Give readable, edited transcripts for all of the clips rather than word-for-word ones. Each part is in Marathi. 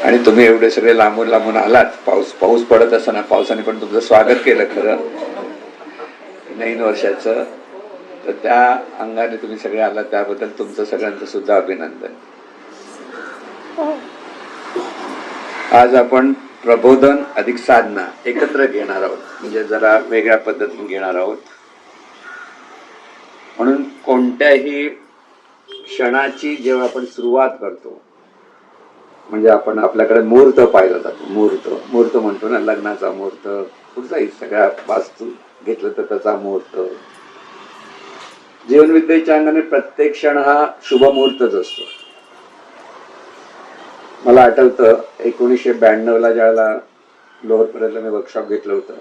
आणि तुम्ही एवढे सगळे लांबून लांबून आलात. पाऊस पडत असताना पावसाने पण तुमचं स्वागत केलं खरं नवीन वर्षाचं. तर त्या अंगाने तुम्ही सगळे आलात त्याबद्दल तुमचं सगळ्यांचं सुद्धा अभिनंदन. आज आपण प्रबोधन अधिक साधना एकत्र घेणार आहोत, म्हणजे जरा वेगळ्या पद्धतीने घेणार आहोत. म्हणून कोणत्याही क्षणाची जेव्हा आपण सुरुवात करतो, म्हणजे आपण आपल्याकडे मुहूर्त पाहिला जातो. मुहूर्त म्हणतो ना, लग्नाचा मुहूर्त, कुठचाही सगळ्या वास्तू घेतलं तर त्याचा मुहूर्त. जीवनविद्येच्या अंगाने प्रत्येक क्षण हा शुभ मुहूर्तच असतो. मला आठवतं 1992ला ज्यावेळेला लोअरपर्यंत मी वर्कशॉप घेतलं होतं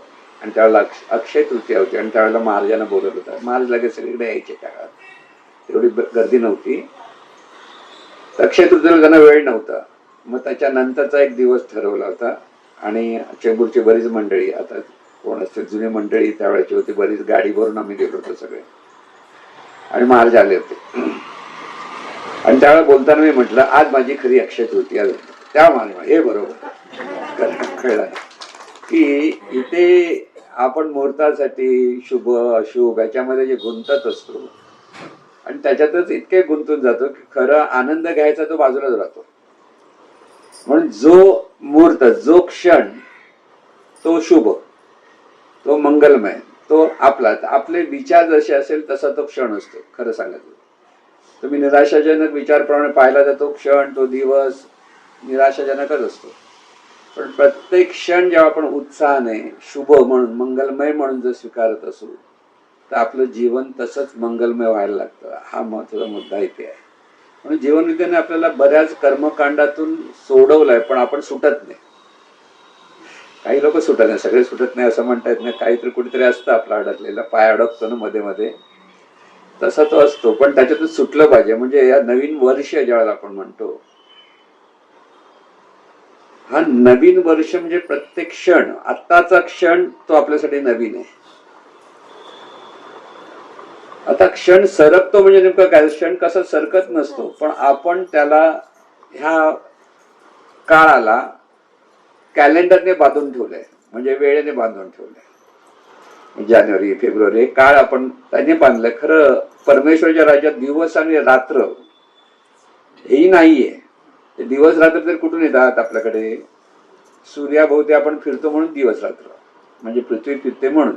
आणि त्यावेळेला अक्षय तृतीया होती आणि त्यावेळेला महाराजांना बोलवलं होतं. महाराज लगेच सगळीकडे यायचे. त्या काळात एवढी गर्दी नव्हती. अक्षय तृतीयेला त्यांना वेळ नव्हता. मग त्याच्यानंतरचा एक दिवस ठरवला होता आणि चेंबूरची बरीच मंडळी, आता कोण असते जुनी मंडळी त्यावेळेची होती, बरीच गाडी भरून आम्ही गेलो होतो सगळे आणि महाराज आले होते. आणि त्यावेळेला बोलताना मी म्हटलं, आज माझी खरी अक्षय तृतीया. त्या महाराज हे बरोबर कळलं की इथे आपण मुहूर्तासाठी शुभ अशुभ याच्यामध्ये जे गुंतत असतो आणि त्याच्यातच इतके गुंतून जातो की खरं आनंद घ्यायचा तो बाजूलाच राहतो. म्हणून जो मुहूर्त, जो क्षण तो शुभ, तो मंगलमय, तो आपले विचार जसे असेल तसा तो क्षण असतो. खरं सांगायचं तुम्ही निराशाजनक विचारप्रमाणे पाहिला तर तो क्षण, तो दिवस निराशाजनकच असतो. पण प्रत्येक क्षण जेव्हा आपण उत्साहाने शुभ म्हणून, मंगलमय म्हणून जर स्वीकारत असू तर आपलं जीवन तसंच मंगलमय व्हायला लागतं. हा महत्वाचा मुद्दा इथे आहे. म्हणून जीवनविद्येने आपल्याला बऱ्याच कर्मकांडातून सोडवलंय, पण आपण सुटत नाही. काही लोक सुटत नाही, सगळे सुटत नाही असं म्हणता येत नाही. काहीतरी कुठेतरी असतं आपला अडकलेला, पाय अडकतो ना मध्ये मध्ये, तसा तो असतो. पण त्याच्यातून सुटलं पाहिजे. म्हणजे या नवीन वर्ष ज्यावेळेला आपण म्हणतो, हा नवीन वर्ष म्हणजे प्रत्येक क्षण, आत्ताचा क्षण तो आपल्यासाठी नवीन आहे. आता क्षण सरकतो म्हणजे नेमकं काय? क्षण कसं सरकत नसतो, पण आपण त्याला ह्या काळाला कॅलेंडरने बांधून ठेवलंय, म्हणजे वेळेने बांधून ठेवलंय. जानेवारी फेब्रुवारी हे काळ आपण त्याने बांधलंय. खरं परमेश्वराच्या राज्यात दिवस आणि रात्र हेही नाहीये. दिवस रात्र तर कुठून येतात आपल्याकडे? सूर्याभोवती आपण फिरतो म्हणून दिवस रात्र, म्हणजे पृथ्वी फिरते म्हणून.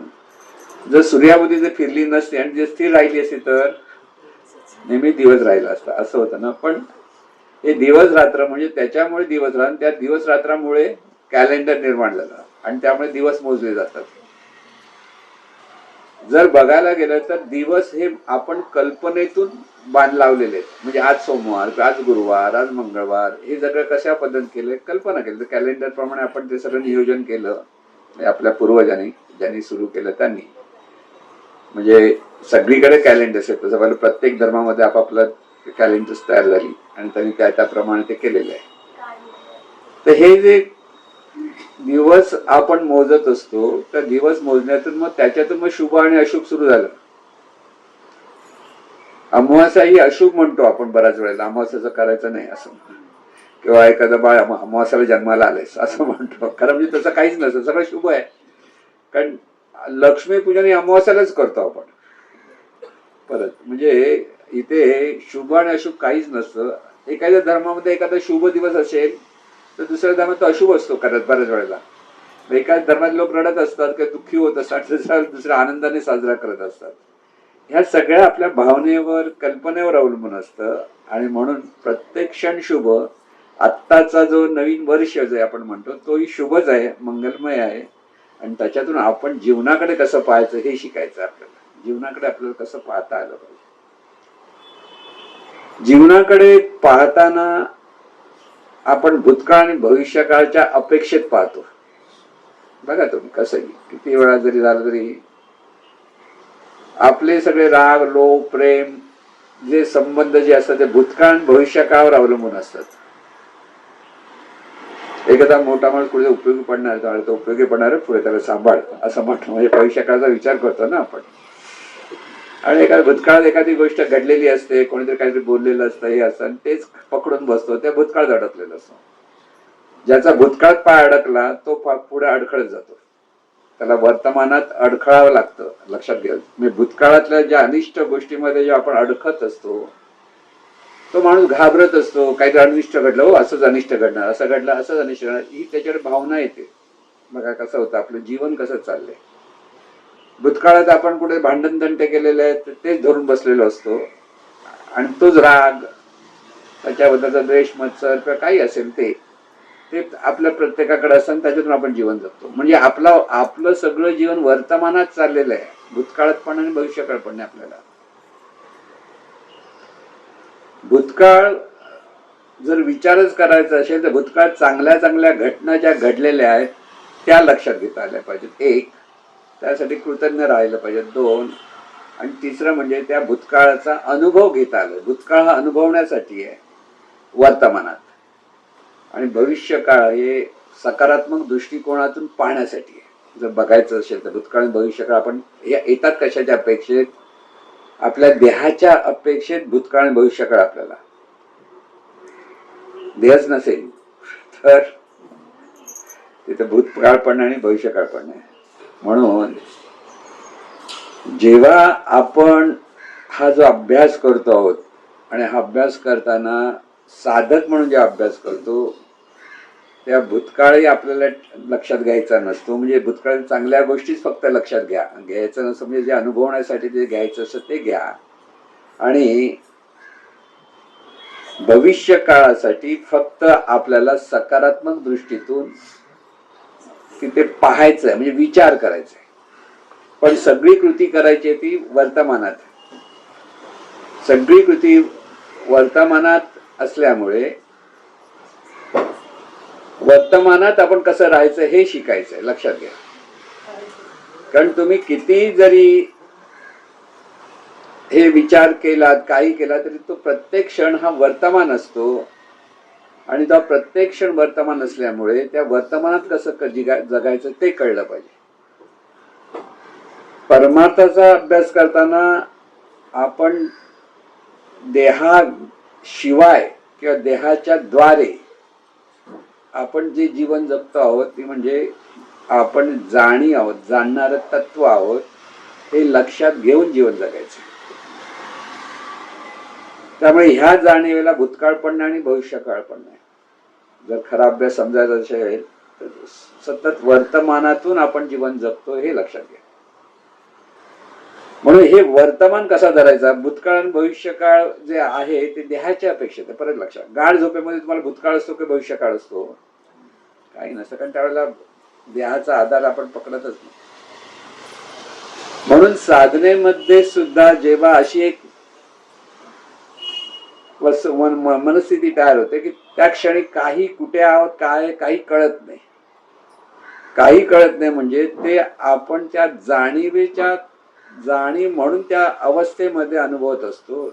जर सूर्याभोवती जर फिरली नसती आणि जर स्थिर राहिली असती तर नेहमी दिवस राहिला असता, असं होतं ना. पण हे दिवस रात्र म्हणजे त्याच्यामुळे दिवस रात्र, त्या दिवस रात्रामुळे कॅलेंडर निर्माण झालं आणि त्यामुळे दिवस मोजले जातात. जर बघायला गेलं तर दिवस हे आपण कल्पनेतून बांध लावलेले आहेत. म्हणजे आज सोमवार, आज गुरुवार, आज मंगळवार, हे सगळं कशा पद्धतीने केलं, कल्पना केली. तर कॅलेंडर प्रमाणे आपण ते सगळं नियोजन केलं आपल्या पूर्वजांनी, ज्यांनी सुरू केलं त्यांनी. म्हणजे सगळीकडे कॅलेंडर्स आहेत. तसं पहिलं प्रत्येक धर्मामध्ये आपापलं कॅलेंडर्स तयार झाली आणि त्यांनी त्याप्रमाणे ते केलेलं आहे. तर हे जे दिवस आपण मोजत असतो, तर दिवस मोजण्यातून मग त्याच्यातून मग शुभ आणि अशुभ सुरू झालं. अमावास्या ही अशुभ म्हणतो आपण बऱ्याच वेळेला, अमावास्याचं करायचं नाही असं, किंवा एखादं बाळ अमावास्याला जन्माला आलंयस असं म्हणतो. खरं म्हणजे तसं काहीच नसतं, सगळं शुभ आहे. कारण लक्ष्मीपूजन ही अमावास्यालाच करतो आपण परत. म्हणजे इथे शुभ आणि अशुभ काहीच नसतं. एखाद्या धर्मामध्ये एखादा शुभ दिवस असेल तर दुसऱ्या धर्मात तो अशुभ असतो करत बऱ्याच वेळेला. एकाच धर्मात लोक रडत असतात किंवा दुःखी होत असतात, दुसऱ्या आनंदाने साजरा करत असतात. ह्या सगळ्या आपल्या भावनेवर, कल्पनेवर अवलंबून असतं. आणि म्हणून प्रत्येक क्षण शुभ. आत्ताचा जो नवीन वर्ष जे आपण म्हणतो तोही शुभच आहे, मंगलमय आहे. आणि त्याच्यातून आपण जीवनाकडे कसं पाहायचं हे शिकायचं आपल्याला. जीवनाकडे आपल्याला कसं पाहता आलं पाहिजे. जीवनाकडे पाहताना आपण भूतकाळ आणि भविष्यकाळच्या अपेक्षेत पाहतो. बघा तुम्ही कसंही किती वेळा जरी झालं तरी आपले सगळे राग, लोभ, प्रेम जे संबंध जे असतात ते भूतकाळ आणि भविष्यकाळावर अवलंबून असतात. एखादा मोठा माणूस कुठे उपयोगी पडणार, तो उपयोगी पडणार पुढे त्याला सांभाळ असं म्हणतो. म्हणजे भविष्यकाळाचा विचार करतो ना आपण. आणि एखाद्या भूतकाळात एखादी गोष्ट घडलेली असते, कोणीतरी काहीतरी बोललेलं असतं, हे असतं, आणि तेच पकडून बसतो, त्या भूतकाळात अडकलेलं असतो. ज्याचा भूतकाळात पाय अडकला तो पुढे अडखळत जातो, त्याला वर्तमानात अडखळावं लागतं. लक्षात घ्या, मी भूतकाळातल्या ज्या अनिष्ट गोष्टीमध्ये जेव्हा आपण अडखत असतो तो माणूस घाबरत असतो. काहीतरी अनिष्ट घडलं, हो असंच अनिष्ट घडणार, असं घडलं असंच अनिष्ट घडणार, ही त्याच्याकडे भावना येते. बघा कसं होतं, आपलं जीवन कसं चाललंय. भूतकाळात आपण कुठे भांडण तंटे केलेले आहेत तेच धरून बसलेलो असतो आणि तोच राग, त्याच्याबद्दलचा द्वेष, मत्सर किंवा काही असेल ते आपल्या प्रत्येकाकडे असतं, त्याच्यातून आपण जीवन जगतो. म्हणजे आपलं सगळं जीवन वर्तमानात चाललेलं आहे, भूतकाळात पण आणि भविष्यकाळ पण नाही. आपल्याला भूतकाळ जर विचारच करायचा असेल तर भूतकाळात चांगल्या चांगल्या घटना ज्या घडलेल्या आहेत त्या लक्षात घेता आल्या पाहिजेत. एक, त्यासाठी कृतज्ञ राहिलं पाहिजे. दोन, आणि तिसरं म्हणजे त्या भूतकाळाचा अनुभव घेता आला. भूतकाळ हा अनुभवण्यासाठी आहे वर्तमानात, आणि भविष्यकाळ हे सकारात्मक दृष्टिकोनातून पाहण्यासाठी आहे. जर बघायचं असेल तर भूतकाळ आणि भविष्यकाळ आपण येतात कशाच्या अपेक्षेत, आपल्या देहाच्या अपेक्षेत भूतकाळ आणि भविष्यकाळ. आपल्याला देहच नसेल तर तिथे भूतकाळ पण आणि भविष्यकाळ पण नाही. म्हणून जेव्हा आपण हा जो अभ्यास करतो आहोत, आणि हा अभ्यास करताना साधक म्हणून जे अभ्यास करतो त्या भूतकाळही आपल्याला लक्षात घ्यायचा नसतो. म्हणजे भूतकाळ चांगल्या गोष्टीच फक्त लक्षात घ्यायचं नसतं. म्हणजे जे अनुभवण्यासाठी जे घ्यायचं असतं ते घ्या, आणि भविष्य काळासाठी फक्त आपल्याला सकारात्मक दृष्टीतून तिथे पाहायचं आहे, म्हणजे विचार करायचा आहे. पण सगळी कृती करायची ती वर्तमानात. सगळी कृती वर्तमानात असल्यामुळे वर्तमानात आपण कसं राहायचं हे शिकायचं आहे. लक्षात घ्या, कारण तुम्ही किती जरी हे विचार केलात, काही केला तरी तो प्रत्येक क्षण हा वर्तमान असतो, आणि तो प्रत्येक क्षण वर्तमान असल्यामुळे त्या वर्तमानात कसं जगायचं ते कळलं पाहिजे. परमार्थाचा अभ्यास करताना आपण देहाशिवाय किंवा देहाच्या द्वारे आपण जे जीवन जगतो आहोत ती म्हणजे आपण आहोत, जाणणारं तत्व आहोत, हे लक्षात घेऊन जीवन जगायचं. त्यामुळे ह्या जाणीवेला भूतकाळ पण नाही आणि भविष्यकाळ पण नाही. जर खरा अभ्यास समजायचा असेल तर सतत वर्तमानातून आपण जीवन जगतो हे लक्षात घ्या. म्हणून हे वर्तमान कसा धरायचा, भूतकाळ आणि भविष्यकाळ जे आहे ते देहाच्या अपेक्षेत. परत लक्षात, गाढ झोपेमध्ये तुम्हाला भूतकाळ असतो की भविष्यकाळ असतो, काही नसतं, कारण त्यावेळेला देहाचा आधार आपण पकडतच नाही. म्हणून साधनेमध्ये सुद्धा जेव्हा अशी एक मनस्थिती तयार होते की त्या क्षणी काही कुठे आहोत, काय काही कळत नाही. काही कळत नाही म्हणजे ते आपण त्या जाणीवेच्या जाणीव म्हणून त्या अवस्थेमध्ये अनुभवत असतो.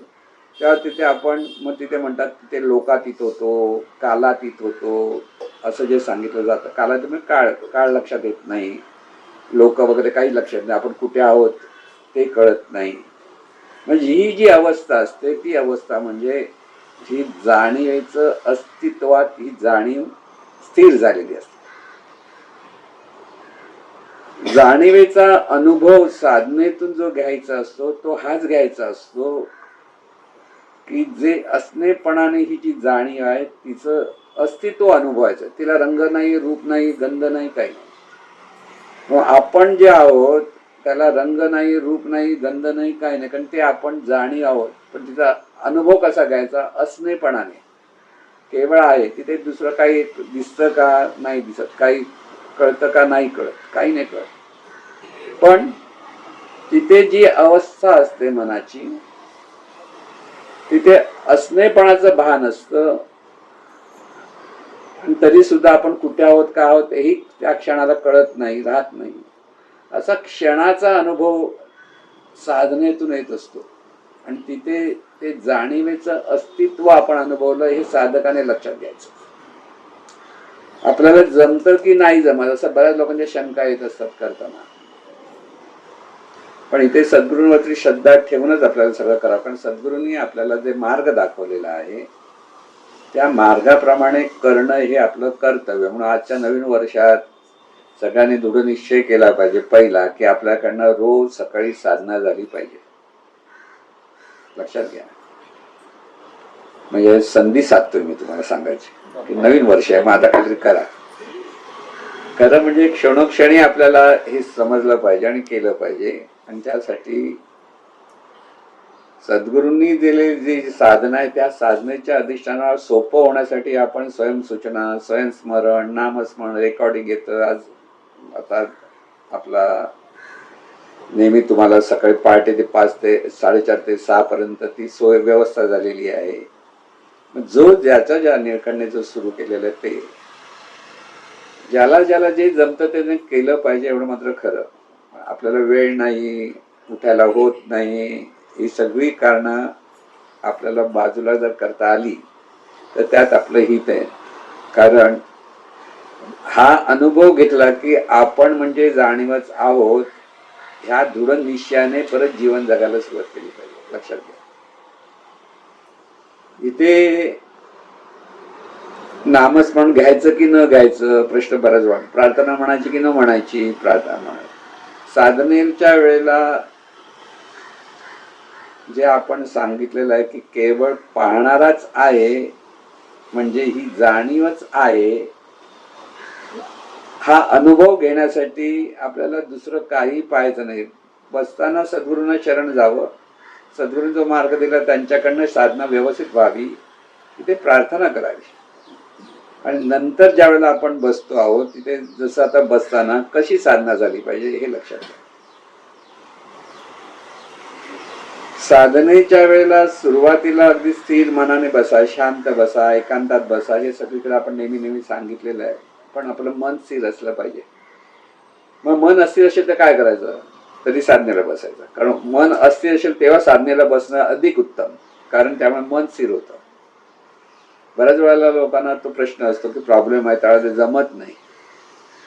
तेव्हा तिथे आपण मग तिथे म्हणतात तिथे लोकातीत होतो, कालातीत होतो, असं जे सांगितलं जातं. कालातीत म्हणजे काळ लक्षात येत नाही, लोक वगैरे काही लक्षात नाही, आपण कुठे आहोत ते कळत नाही. म्हणजे ही जी अवस्था असते ती अवस्था म्हणजे ही जाणीवेचं अस्तित्वात ही जाणीव स्थिर झालेली असते. जाणीवेचा अनुभव साधनेतून जो घ्यायचा असतो तो हाच घ्यायचा असतो की जे असणेपणाने ही जी जाणीव आहे तिचं अस्तित्व अनुभवायचं. तिला रंग नाही, रूप नाही, गंध नाही, काही नाही. मग आपण जे आहोत त्याला रंग नाही, रूप नाही, गंध नाही, काही नाही, कारण ते आपण जाणीव आहोत. पण तिचा अनुभव कसा घ्यायचा, असणेपणाने. केवळ आहे तिथे दुसरं काही दिसतं का नाही दिसत, काही कळतं का नाही कळत, काही नाही कळत. पण तिथे जी अवस्था असते मनाची तिथे असणेपणाचं भान असतं, तरी सुद्धा आपण कुठे आहोत का आहोत हेही त्या क्षणाला कळत नाही, राहत नाही. असा क्षणाचा अनुभव साधनेतून येत असतो, आणि तिथे ते जाणीवेचं अस्तित्व आपण अनुभवलं हे साधकाने लक्षात घ्यायचं. आपल्याला जमतं की नाही जमत असं बऱ्याच लोकांच्या शंका येत असतात करताना. पण इथे त्या मार्गाप्रमाणे करणं हे आपलं कर्तव्य. म्हणून आजच्या नवीन वर्षात सगळ्यांनी दृढ निश्चय केला पाहिजे पहिला, की आपल्याकडनं रोज सकाळी साधना झाली पाहिजे. लक्षात घ्या. म्हणजे संधी साधतोय मी तुम्हाला सांगायची, की नवीन वर्ष आहे, मग आता काहीतरी करा. खरं म्हणजे क्षणोक्षणी आपल्याला हे समजलं पाहिजे आणि केलं पाहिजे. आणि त्यासाठी सद्गुरूंनी दिलेली जी साधना आहे त्या साधनेच्या अधिष्ठानावर सोपं होण्यासाठी आपण स्वयंसूचना, स्वयंस्मरण, नामस्मरण, रेकॉर्डिंग घेतं. आज आता आपला नेहमी तुम्हाला सकाळी पहाटे ते 5 ते 4:30 ते 6 पर्यंत ती सोय व्यवस्था झालेली आहे. जो ज्या निळकंठेचं सुरू केलेलं आहे ते ज्याला ज्याला जे जमतं त्याने केलं पाहिजे. एवढं मात्र खरं. आपल्याला वेळ नाही, उठायला होत नाही, ही सगळी कारणं आपल्याला बाजूला जर करता आली तर त्यात आपलं हित आहे. कारण हा अनुभव घेतला की आपण म्हणजे जाणीवच आहोत, ह्या दृढ निश्चयाने परत जीवन जगायला सुरुवात केली पाहिजे. लक्षात घ्या. इथे नामस्मरण घ्यायचं की न घ्यायचं प्रश्न बराच वाटतो. प्रार्थना म्हणायची की न म्हणायची. प्रार्थना साधनेच्या वेळेला जे आपण सांगितलेलं आहे की केवळ पाहणाराच आहे, म्हणजे ही जाणीवच आहे, हा अनुभव घेण्यासाठी आपल्याला दुसरं काही पाहायचं नाही. बसताना सद्गुरूंना शरण जावं, सद्गुरूंचा मार्ग दिला त्यांच्याकडनं साधना व्यवस्थित व्हावी, तिथे प्रार्थना करावी. आणि नंतर ज्या वेळेला आपण बसतो आहोत तिथे जसं आता बसताना कशी साधना झाली पाहिजे हे लक्षात घ्या. साधनेच्या वेळेला सुरुवातीला अगदी स्थिर मनाने बसा, शांत बसा, एकांतात बसा, हे सगळीकडे आपण नेहमी सांगितलेलं आहे. पण आपलं मन स्थिर असलं पाहिजे. मग मन अस्थिर असेल तर काय करायचं? तरी साधनेला बसायचं. कारण मन अस्थिर असेल तेव्हा साधनेला बसणं अधिक उत्तम, कारण त्यामुळे मन स्थिर होतं. बऱ्याच वेळेला लोकांना तो प्रश्न असतो की प्रॉब्लेम आहे, त्यावेळेला ते जमत नाही.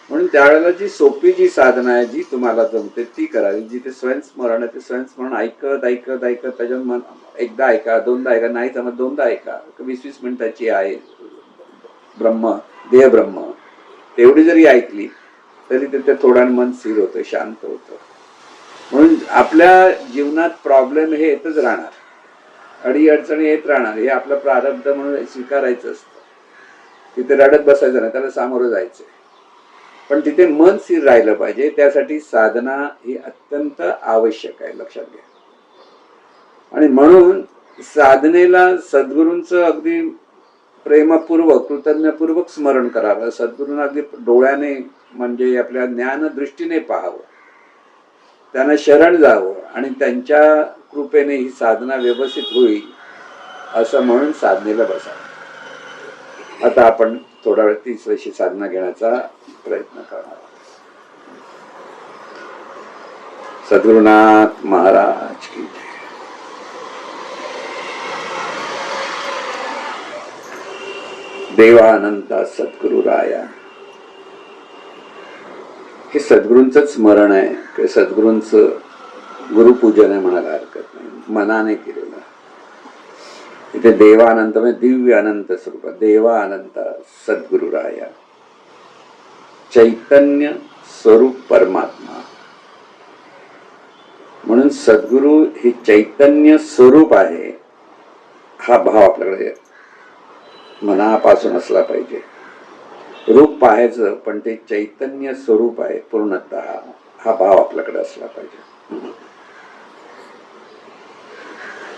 म्हणून त्यावेळेला जी सोपी जी साधना आहे, जी तुम्हाला जमते ती करावी. जिथे स्वयंस्मरण आहे ते स्वयंस्मरण ऐकत ऐकत ऐकत त्याच्यात मन एकदा ऐका, दोनदा ऐका, नाही जमत दोनदा ऐका. 20-20 मिनिटाची आहे ब्रह्म, देह ब्रह्म, तेवढी जरी ऐकली तरी तिथे थोडा मन स्थिर होतं, शांत होतं. म्हणून आपल्या जीवनात प्रॉब्लेम हे येतच राहणार, अडी अडचणी येत राहणार. हे आपलं प्रारब्ध म्हणून स्वीकारायचं असतं. तिथे रडत बसायचं नाही, त्याला सामोरं जायचं. पण तिथे मन स्थिर राहिलं पाहिजे. त्यासाठी साधना ही अत्यंत आवश्यक आहे. लक्षात घ्या. आणि म्हणून साधनेला सद्गुरूंचं अगदी प्रेमपूर्वक, कृतज्ञपूर्वक स्मरण करावं. सद्गुरूंना अगदी डोळ्याने म्हणजे आपल्या ज्ञान दृष्टीने पाहावं, त्यांना शरण जावं आणि त्यांच्या कृपेने ही साधना व्यवस्थित होईल असं म्हणून साधनेला बसावं. आता आपण थोडा वेळ 30 वर्षी साधना घेण्याचा प्रयत्न करणार. सद्गुरुनाथ महाराज की जय. देवानंता सद्गुरु राया. हे सद्गुरूंच स्मरण आहे की सद्गुरूंचं गुरुपूजन आहे म्हणायला हरकत नाही. मनाने केलेलं. इथे देवानंत म्हणजे दिव्य अनंत स्वरूप, देवानंत सद्गुरु राया, चैतन्य स्वरूप परमात्मा. म्हणून सद्गुरु हे चैतन्य स्वरूप आहे, हा भाव आपल्याकडे मनापासून असला पाहिजे. रूप पाहायचं पण ते चैतन्य स्वरूप आहे पूर्णतः, हा भाव आपल्याकडे असला पाहिजे.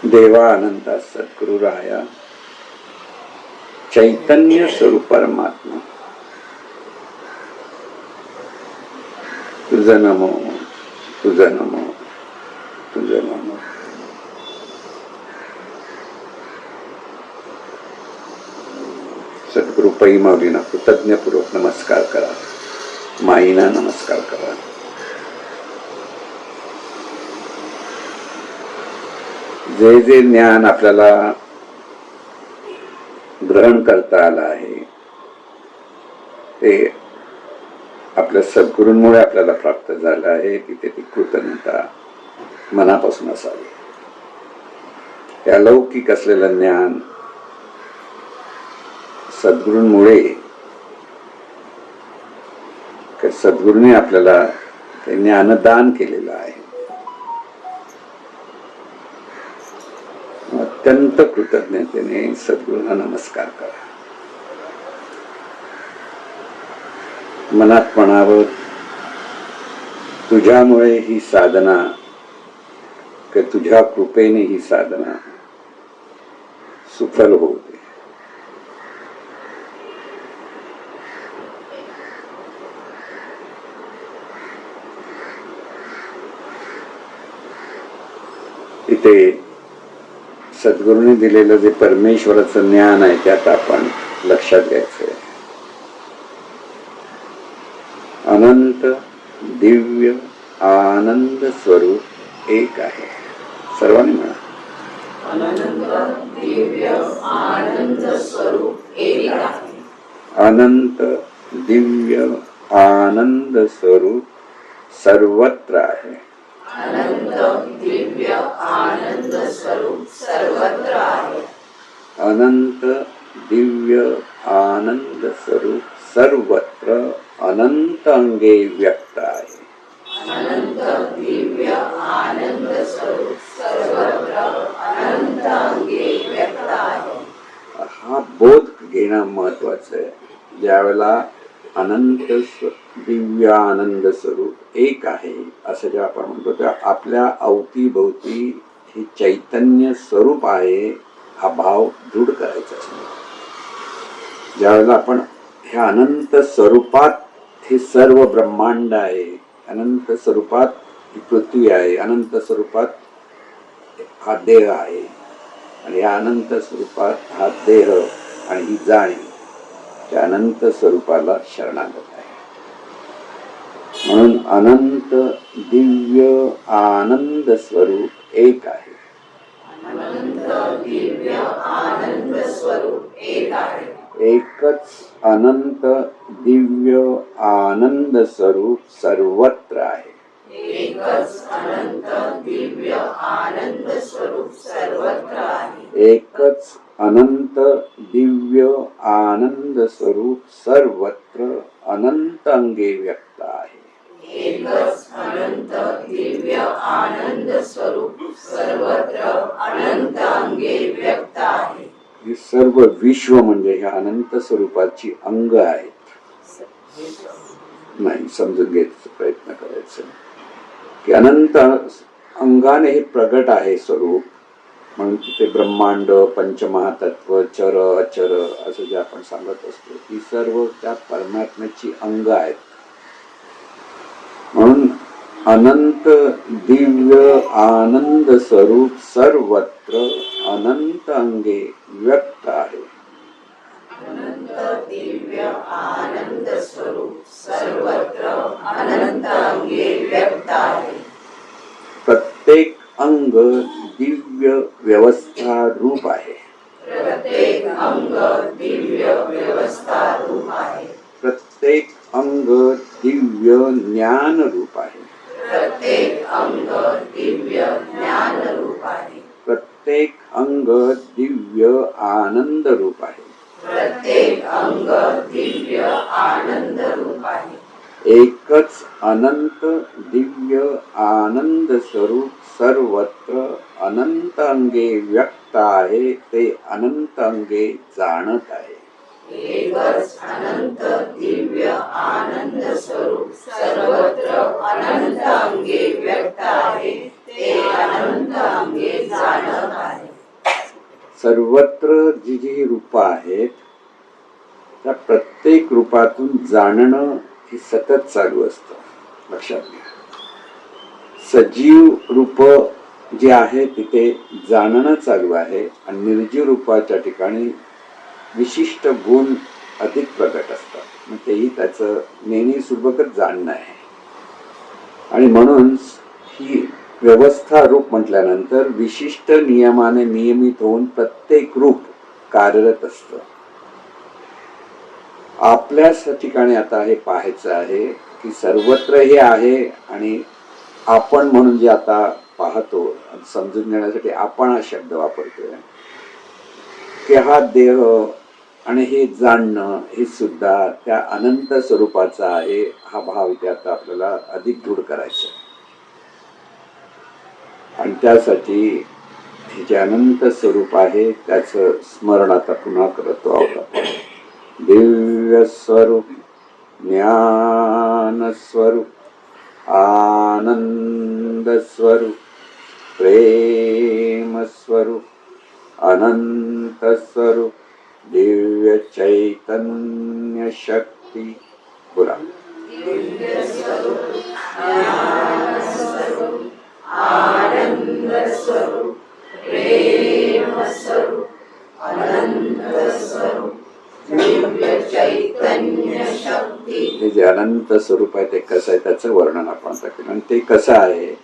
देवा अनंत सद्गुरु राया, चैतन्य स्वरूप परमात्मा. तुझं नमो, तुझं नमो, तुझं नमो. सद्गुरु पै माऊलींना कृतज्ञपूर्वक नमस्कार करा, माईना नमस्कार करा. जे जे ज्ञान आपल्याला ग्रहण करता आलं आहे ते आपल्या सद्गुरूंमुळे आपल्याला प्राप्त झालं आहे. तिथे ती कृतज्ञता मनापासून असावी. हे अलौकिक असलेलं ज्ञान सद्गुरूंमुळे, सद्गुरूंनी आपल्याला ते ज्ञानदान केलेलं आहे. अत्यंत कृतज्ञतेने सद्गुरूंना नमस्कार करा. मनात म्हणावं, तुझ्यामुळे ही साधना, की तुझ्या कृपेने ही साधना सुफल होऊ दे. इथे सद्गुरूंनी दिलेलं जे परमेश्वराचं ज्ञान आहे त्यात आपण लक्षात घ्यायचंय. अनंत दिव्य आनंद स्वरूप एक आहे. सर्वांनी म्हणा, अनंत दिव्य आनंद स्वरूप एक आहे. अनंत दिव्य आनंद स्वरूप सर्वत्र आहे. अनंत दिव्य आनंद स्वरूप सर्वत्र आहे. अनंत दिव्य आनंद स्वरूप सर्वत्र अनंत अंगे व्यक्त आहे. अनंत दिव्य आनंद स्वरूप सर्वत्र अनंत अंगे व्यक्त आहे. हा बोध घेणं महत्वाचं आहे. ज्यावेळेला अनंत दिव्य आनंद स्वरूप एक आहे असं जेव्हा आपण म्हणतो तेव्हा आपल्या अवतीभोवती हे चैतन्य स्वरूप आहे हा भाव दृढ करायचा असतो. ज्यावेळेला आपण ह्या अनंत स्वरूपात हे सर्व ब्रह्मांड आहे, अनंत स्वरूपात ही पृथ्वी आहे, अनंत स्वरूपात हा देह आहे आणि या अनंत स्वरूपात हा देह आणि ही जाणीव त्या अनंत स्वरूपाला शरणागत आहे. म्हणून अनंत दिव्य आनंद स्वरूप एक आहे. अनंत दिव्य आनंद स्वरूप एक आहे. एकच अनंत दिव्य आनंद स्वरूप सर्वत्र आहे. एकच अनंत दिव्य आनंद स्वरूप सर्वत्र आहे. एकच अनंत दिव्य आनंद स्वरूप सर्वत्र अनंत अंगे व्यक्त आहे. एकच अनंत दिव्य आनंद स्वरूप सर्वत्र अनंत अंगे व्यक्त आहे. हे सर्व विश्व म्हणजे ह्या अनंत स्वरूपाची अंग आहेत. नाही, समजून घ्यायचा प्रयत्न करायचा की अनंत अंगाने हे प्रगट आहे स्वरूप. म्हणून तिथे ब्रह्मांड, पंचमहातत्व, चर अचर असं जे आपण सांगत असतो ही सर्व त्या परमात्म्याची अंग आहेत. म्हणून अनंत दिव्य आनंद स्वरूप सर्वत्र अनंत अंगे व्यक्त आहे. अनंत दिव्य आनंद स्वरूप सर्वत्र अनंत अंगे व्यक्त आहे. प्रत्येक अंग दिव्य व्यवस्था रूप आहे. प्रत्येक अंग दिव्य व्यवस्था रूप आहे. प्रत्येक अंग दिव्य ज्ञान रूप आहे. प्रत्येक अंग दिव्य ज्ञान रूप आहे. प्रत्येक अंग दिव्य आनंद रूप आहे. प्रत्येक अंग दिव्य आनंद रूप आहे. एकच अनंत दिव्य आनंद स्वरूप सर्वत्र अनंत अंगे व्यक्त आहे. ते अनंत अंगे जाणत आहे. एकच अनंत दिव्य आनंद स्वरूप सर्वत्र अनंत अंगे व्यक्त आहे. ते अनंत अंगे जाणत आहे. सर्वत्र जी जी रूपं आहेत त्या प्रत्येक रूपातून जाणणं हे सतत चालू असतं. लक्षात घ्या, सजीव रूप जे आहे तिथे जाणणं चालू आहे आणि निर्जीव रूपाच्या ठिकाणी विशिष्ट गुण अधिक प्रगट असतात. मग तेही त्याचं नेणीसुबकच जाणणं आहे. आणि म्हणून ही व्यवस्था रूप म्हटल्यानंतर विशिष्ट नियमाने नियमित होऊन प्रत्येक रूप कार्यरत असतं. आपल्या ठिकाणी आता हे पाहायचं आहे की सर्वत्र हे आहे आणि आपण म्हणून जे आता पाहतो समजून घेण्यासाठी आपण हा शब्द वापरतोय की हा देह आणि हे जाणणं हे सुद्धा त्या अनंत स्वरूपाचा आहे, हा भाव इथे आता आपल्याला अधिक दृढ करायचा आहे. आणि त्यासाठी हे जे अनंत स्वरूप आहे त्याचं स्मरण आता पुन्हा करतो आहोत आपण. दिव्य स्वरूप, ज्ञान स्वरूप, आनंद स्वरूप, प्रेम स्वरूप, अनंत स्वरूप, दिव्य चैतन्य शक्ती. बोला. दिव्य स्वरूप, ज्ञान स्वरूप, आनंद स्वरूप, प्रेम स्वरूप, अनंत स्वरूप, दिव्य चैतन्य शक्ती. हे जे अनंत स्वरूप आहे ते कसं आहे त्याचं वर्णन आपण आता केलं. आणि ते कसं आहे?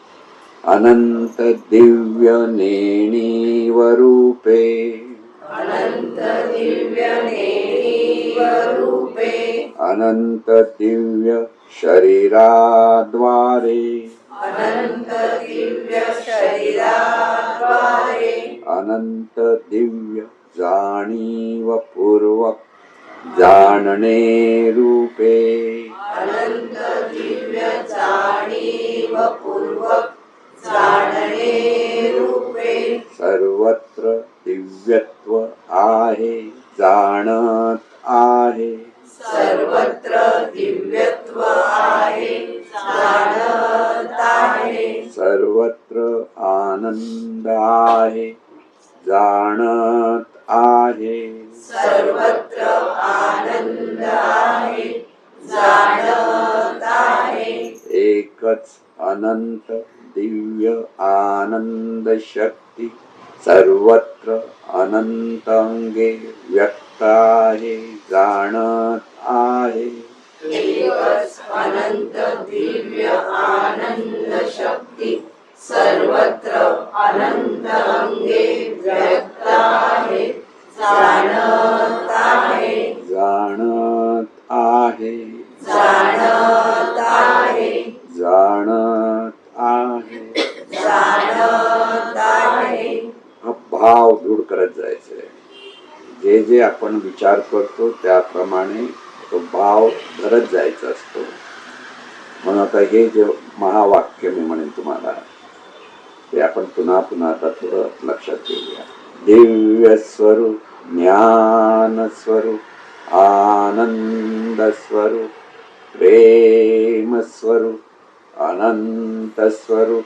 अनंत दिव्य नेणीव रूपे, अनंत दिव्य नेणीव रूपे, अनंत दिव्य शरीराद्वारे, अनंत दिव्य शरीराद्वारे, अनंत दिव्य जाणीव पूर्वक जाणणे रूपे, अनंत दिव्य जाणीव पूर्वक जाणणे रूपे, सर्वत्र दिव्यत्व आहे, जाणत आहे, सर्वत्र दिव्यत्व आहे, जाणत आहे, सर्वत्र आनंद आहे, जाणत आहे, सर्वत्र आनंद आहे, जाणत आहे. एकच अनंत दिव्य आनंद शक्ती सर्वत्र अनंत अंगे व्यक्त आहे, जाणत आहे. एकच अनंत दिव्य आनंद शक्ती सर्वत्र अनंत अंगे व्यक्त आहे, जाणत आहे, जाणत आहे, जाणत आहे, जाणत आहे. जाणत आहे. हा भाव दूर करत जायचा आहे. जे जे आपण विचार करतो त्याप्रमाणे तो भाव धरत जायचा असतो. म्हणून आता हे जे महावाक्य मी म्हणेन तुम्हाला ते आपण पुन्हा पुन्हा आता थोडं लक्षात घेऊया. दिव्य स्वरूप, ज्ञान स्वरूप, आनंद स्वरूप, प्रेम स्वरूप, अनंत स्वरूप,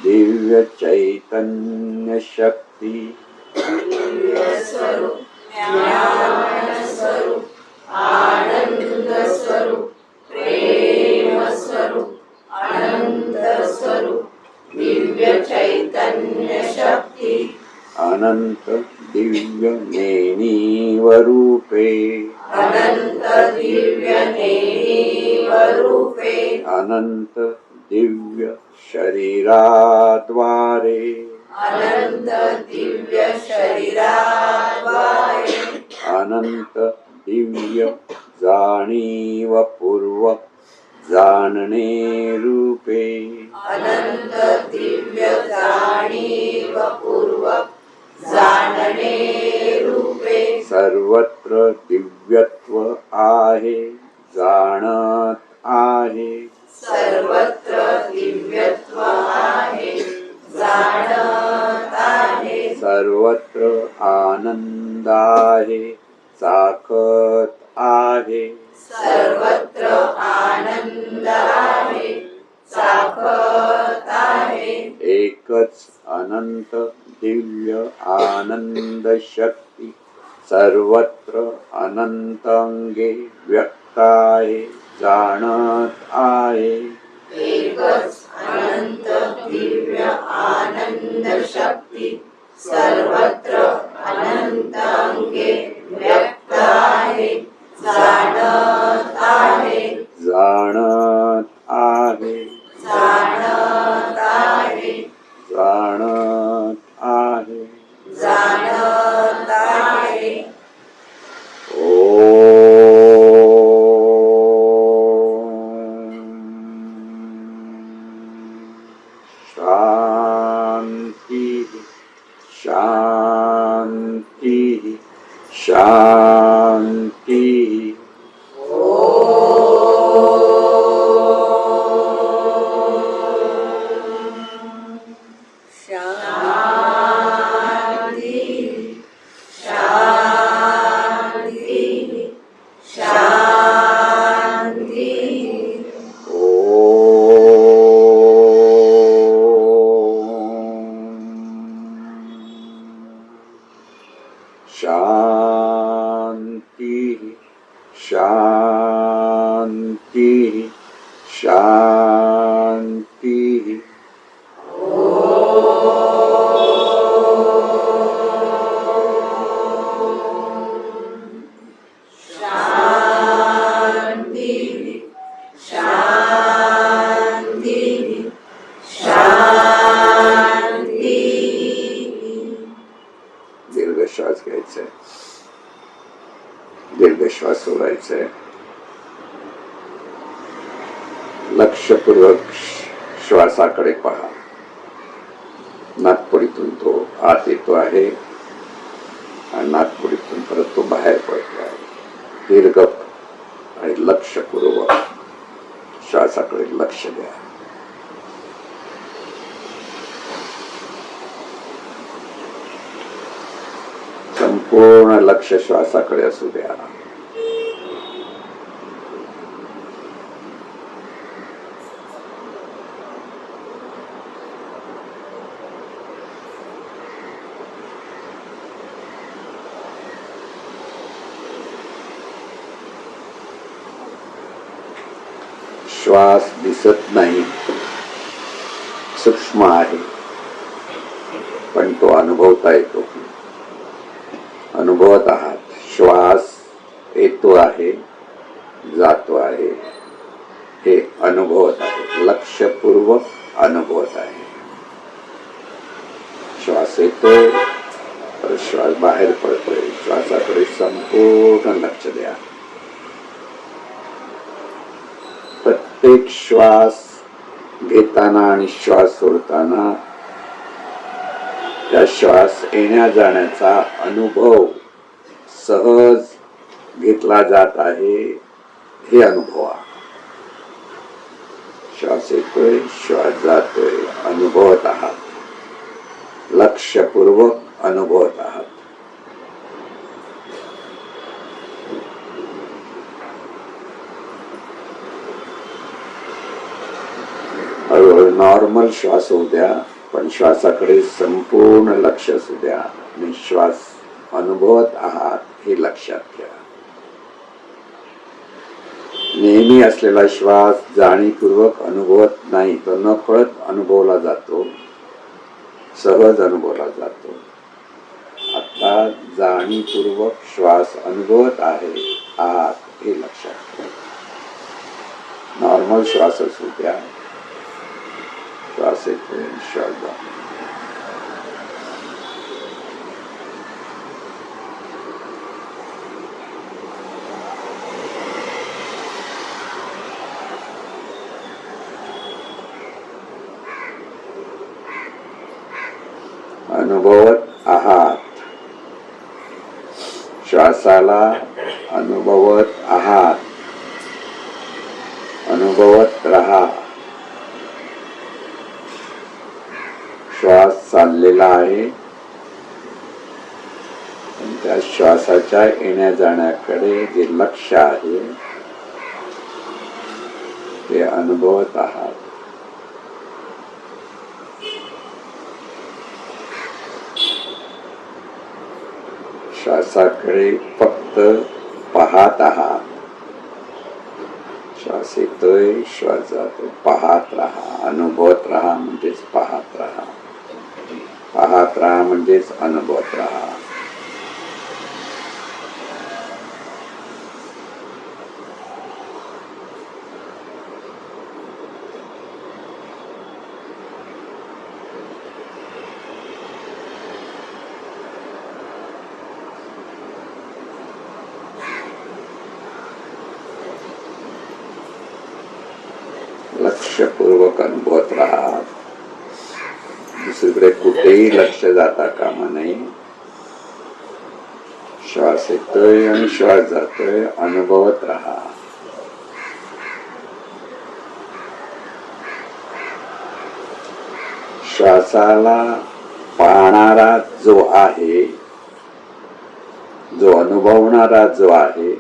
दिव्य चैतन्य शक्ती. दिव्य स्वरूप, ज्ञान स्वरूप, आनंद स्वरूप, प्रेम स्वरूप, अनंत स्वरूप, दिव्य चैतन्य शक्ती. अनंत दिव्य नेणीव रूपे, अनंत दिव्य नेणीव रूपे, अनंत दिव्य शरीराद्वारे, अनंत दिव्य शरीराद्वारे, अनंत दिव्य जाणीव पूर्वक जाणणे रूपे, अनंत दिव्य जाणीव पूर्वक जाणणे रूपे, सर्वत्र दिव्यत्व आहे, जाणत आहे, सर्वत्र दिव्यत्व आहे, जाणत आहे, सर्वत्र आनंद आहे, चाखत आहे, सर्वत्र आनंद आहे, चाखत आहे. एकच अनंत दिव्य आनंद शक्ती सर्वत्र अनंत अंगे व्यक्त आहे, जाणत आहे. एकच अनंत दिव्य आनंद शक्ती सर्वत्र अनंत अंगे व्यक्त आहे, जाणत आहे, जाणत आहे, जाणत आहे, जाणत आहे. जाणत आहे. शांती शांती दीर्घ श्वास सोडायचा आहे. लक्षपूर्वक श्वासाकडे पहा. नाकपुडीतून तो आत येतो आहे आणि नाकपुडीतून परत तो बाहेर पडतो आहे. दीर्घ आणि लक्षपूर्वक श्वासाकडे लक्ष द्या. संपूर्ण लक्ष श्वासाकडे असू द्या. श्वास दिसत नाही, सूक्ष्म आहे, पण तो अनुभवता येतो. अनुभवत आहात. श्वास येतो आहे, जातो आहे, हे अनुभवत आहे. लक्षपूर्वक अनुभवत आहे. श्वास येतोय, परत श्वास बाहेर पडतोय. श्वासाकडे संपूर्ण लक्ष द्या. प्रत्येक श्वास घेताना आणि श्वास सोडताना त्या श्वास येण्या जाण्याचा अनुभव सहज घेतला जात आहे हे अनुभवा. श्वास येतोय, श्वास जातोय, अनुभवत आहात. लक्षपूर्वक अनुभवत आहात. हळूहळू नॉर्मल श्वास होऊ द्या, पण श्वासाकडे संपूर्ण लक्ष असू द्या. आणि श्वास अनुभवत आहात हे लक्षात घ्या. नेहमी असलेला श्वास जाणीवपूर्वक अनुभवत नाही, तो नकळत अनुभवला जातो, सहज अनुभवला जातो. आता जाणीवपूर्वक श्वास अनुभवत आहात हे लक्षात घ्या. नॉर्मल श्वास असू द्या. श्वास येतोय, श्वास जातो. अनुभवत आहात. श्वासाला अनुभवत आहात. अनुभवत राहा. श्वास चाललेला आहे, त्या श्वासाच्या येण्या जाण्याकडे जे लक्ष आहे ते अनुभवत आहात. श्वासाकडे फक्त पाहत आहात. श्वास येतोय, श्वास जातोय, पाहत राहा. अनुभवत राहा म्हणजेच पाहत राहा. पाहत राहा म्हणजेच अनुभवत राहा. लक्षपूर्वक अनुभवत राहा. दुसरीकडे कुठेही लक्ष जाता कामा नये. श्वास येतोय आणि श्वास जातोय, अनुभवत राहा. श्वासाला पाहणारा जो आहे, जो अनुभवणारा जो आहे,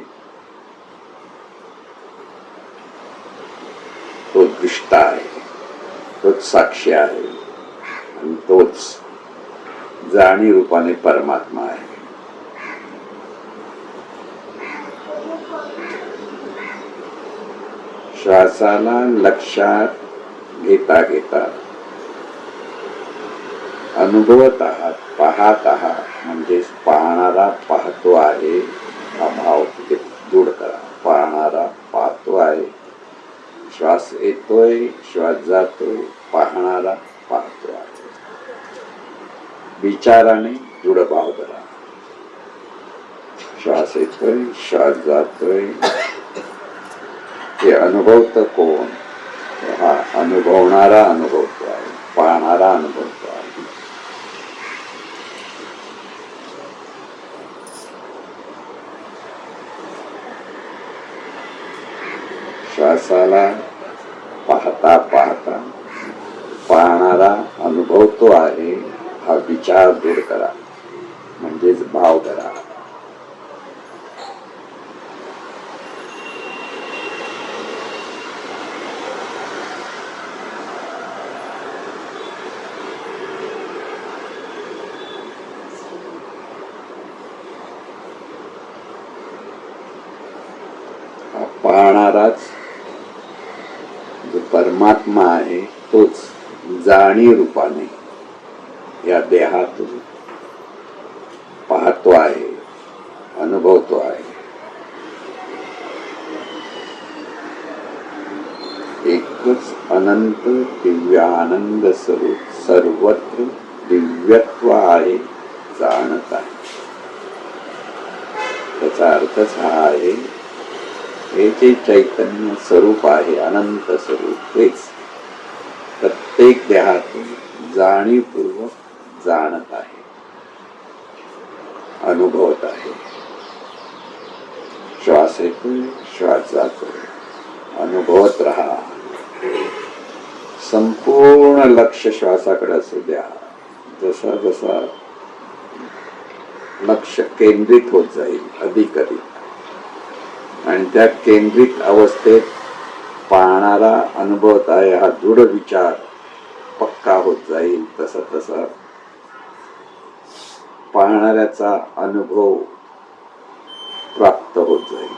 तो दृष्टा आहे, तोच साक्षी आहे आणि तोच जाणीव रूपाने परमात्मा आहे. श्वासाला लक्षात घेता घेता अनुभवत आहात, पाहत आहात म्हणजेच पाहणारा पाहतो आहे हा भाव तिथे दूर करा. पाहणारा पाहतो आहे. श्वास येतोय, श्वास जातोय, पाहणारा पाहतो आहे. विचाराने दृढ भाव धरा. श्वास श्वास येतोय श्वास जातोय. हे अनुभवतं कोण? हा अनुभवणारा अनुभवतो आहे, पाहणारा अनुभवतो आहे. श्वासाला पाहता पाहता पाहणारा अनुभवतो आहे हा विचार दूर करा, म्हणजेच भाव करा. पाहणाराच जो परमात्मा आहे तोच जाणीव रूपाने या देहातून पाहतो आहे, अनुभवतो आहे. एकच अनंत दिव्य आनंद स्वरूप सर्वत्र दिव्यत्व आहे, जाणत आहे. त्याचा अर्थच हा आहे, हे जे चैतन्य स्वरूप आहे, अनंत स्वरूप, तेच प्रत्येक देहातून जाणीवपूर्वक जाणत आहे, अनुभवत आहे. श्वास येतोय श्वास जातोय, अनुभवत राहा. संपूर्ण लक्ष श्वासाकडे असू द्या. जसा जसा लक्ष केंद्रित होत जाईल अधिक अधिक, आणि त्या केंद्रित अवस्थेत पाहणारा अनुभवत आहे हा दृढ विचार पक्का होत जाईल, तसा तसा पाहणाऱ्याचा अनुभव प्राप्त होत जाईल.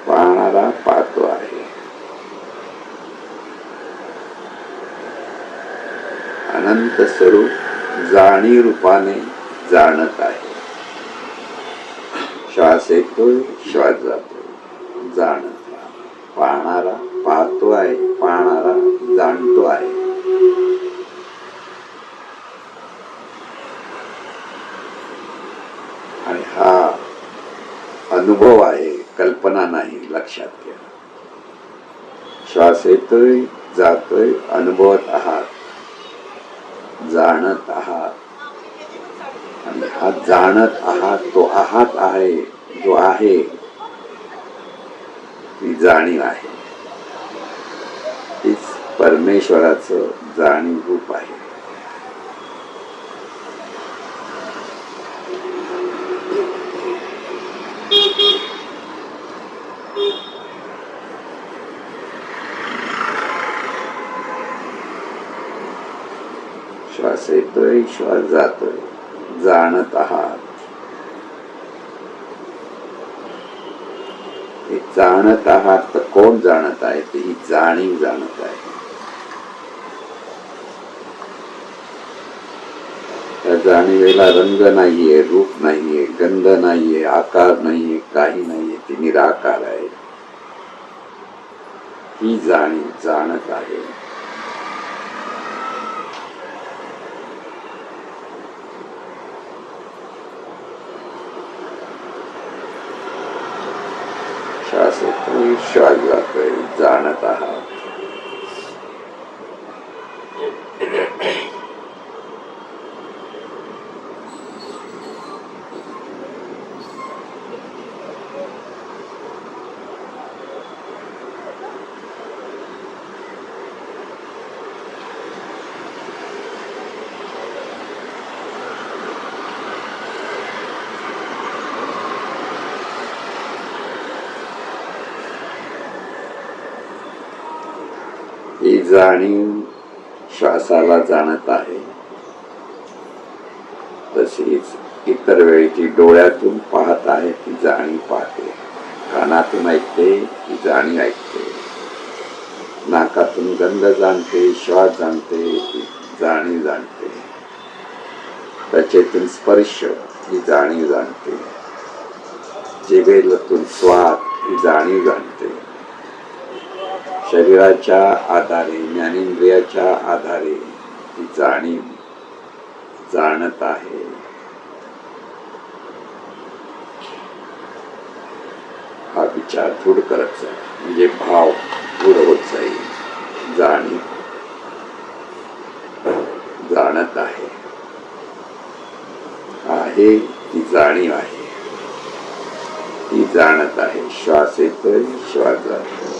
पाहणारा पाहतो आहे, अनंत स्वरूप जाणीव रूपाने जाणत आहे. श्वास येतोय श्वास जातोय, जाणत आहे. पाहणारा पाहतो आहे, पाहणारा जाणतो आहे. आणि हा अनुभव आहे, कल्पना नाही, लक्षात घ्या. श्वास येतोय जातोय, अनुभवत आहात, जाणत आहात. आणि हा जाणत आहात तो आहात आहे, जो आहे ती जाणीव आहे. तीच परमेश्वराचं जाणीव रूप आहे. श्वास येतोय श्वास जातोय, जाणत आहात. हे जाणत आहात तर कोण जाणत आहे? ते ही जाणीव जाणत आहे. त्या जाणीवेला रंग नाहीये, रूप नाहीये, गंध नाहीये, आकार नाहीये, काही नाहीये. ती निराकार आहे. ही जाणीव जाणत आहे. श्वास येतोय श्वास जातोय, जाणत आहात. ही जाणीव श्वासाला जाणत आहे. तशीच इतर वेळी ती डोळ्यातून पाहत आहे, ती जाणीव पाहते. कानातून ऐकते, ती जाणीव ऐकते. नाकातून गंध जाणते, श्वास जाणते, जाणीव जाणते. त्वचेतून स्पर्श ही जाणीव जाणते. जिभेतून स्वाद ही जाणीव जाणते. शरीराच्या आधारे, ज्ञानेंद्रियाच्या आधारे ही जाणीव जाणत आहे. हा विचार दृढ करत जाईल, म्हणजे भाव दृढ होत जाईल. जाणीव जाणत आहे, आहे ती जाणीव आहे, ती जाणत आहे. श्वास येतोय, श्वास जातोय.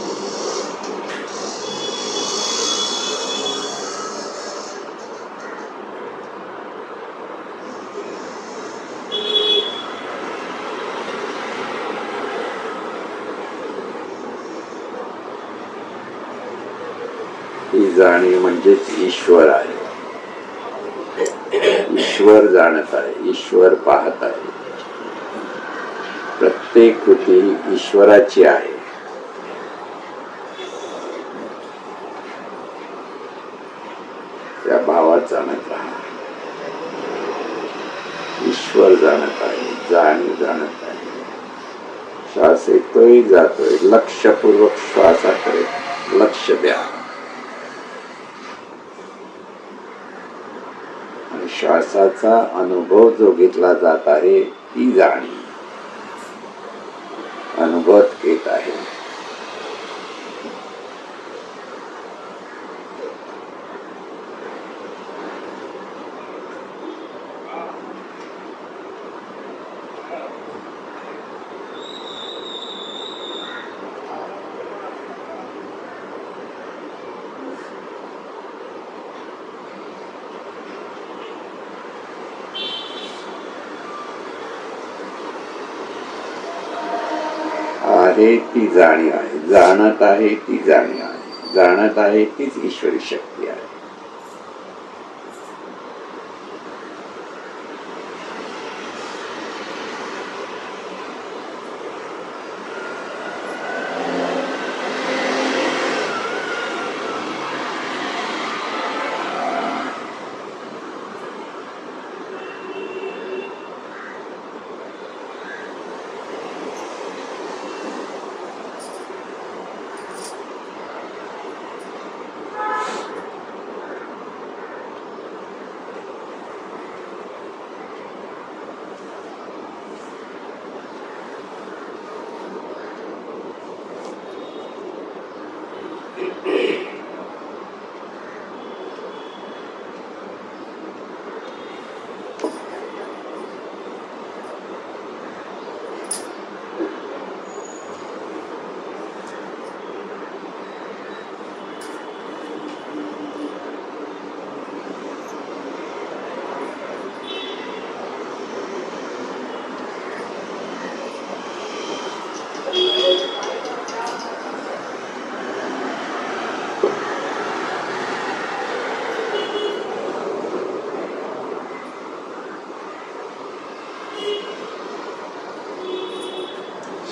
ही जाणीव म्हणजेच ईश्वर आहे. ईश्वर जाणत आहे, ईश्वर पाहत आहे. प्रत्येक कृती ईश्वराची आहे. त्या भावात जाणत राहा. ईश्वर जाणत आहे, जाणीव जाणत आहे. श्वास येतोय, जातोय. लक्षपूर्वक श्वासाकडे लक्ष द्या. आणि श्वासाचा अनुभव जो घेतला जात आहे ती जाणीव अनुभवत येत आहे. आहे ती जाणीव आहे, जाणत आहे ती जाणीव आहे, जाणत आहे तीच ईश्वरी शक्ती आहे.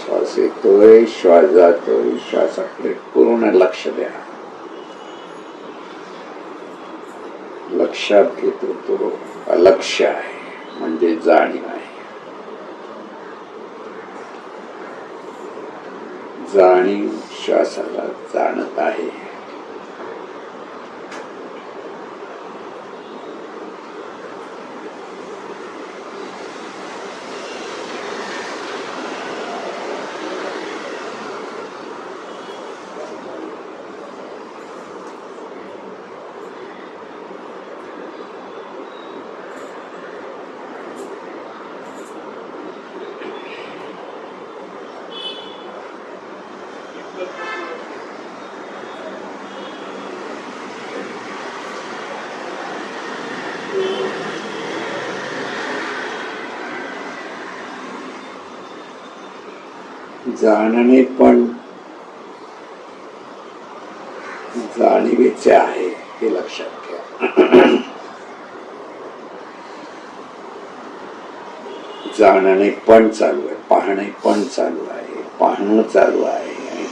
श्वास येतोय, श्वास जातोय. श्वासाकडे पूर्ण लक्ष द्या. लक्षात घेतो तो अलक्ष्य आहे, म्हणजे जाणीव आहे. जाणीव श्वासाला जाणत आहे. जाणणे पण जाणीवेचे आहे हे लक्षात घ्या. जाणणे पण चालू आहे, पाहणे पण चालू आहे, पाहणं चालू आहे आणि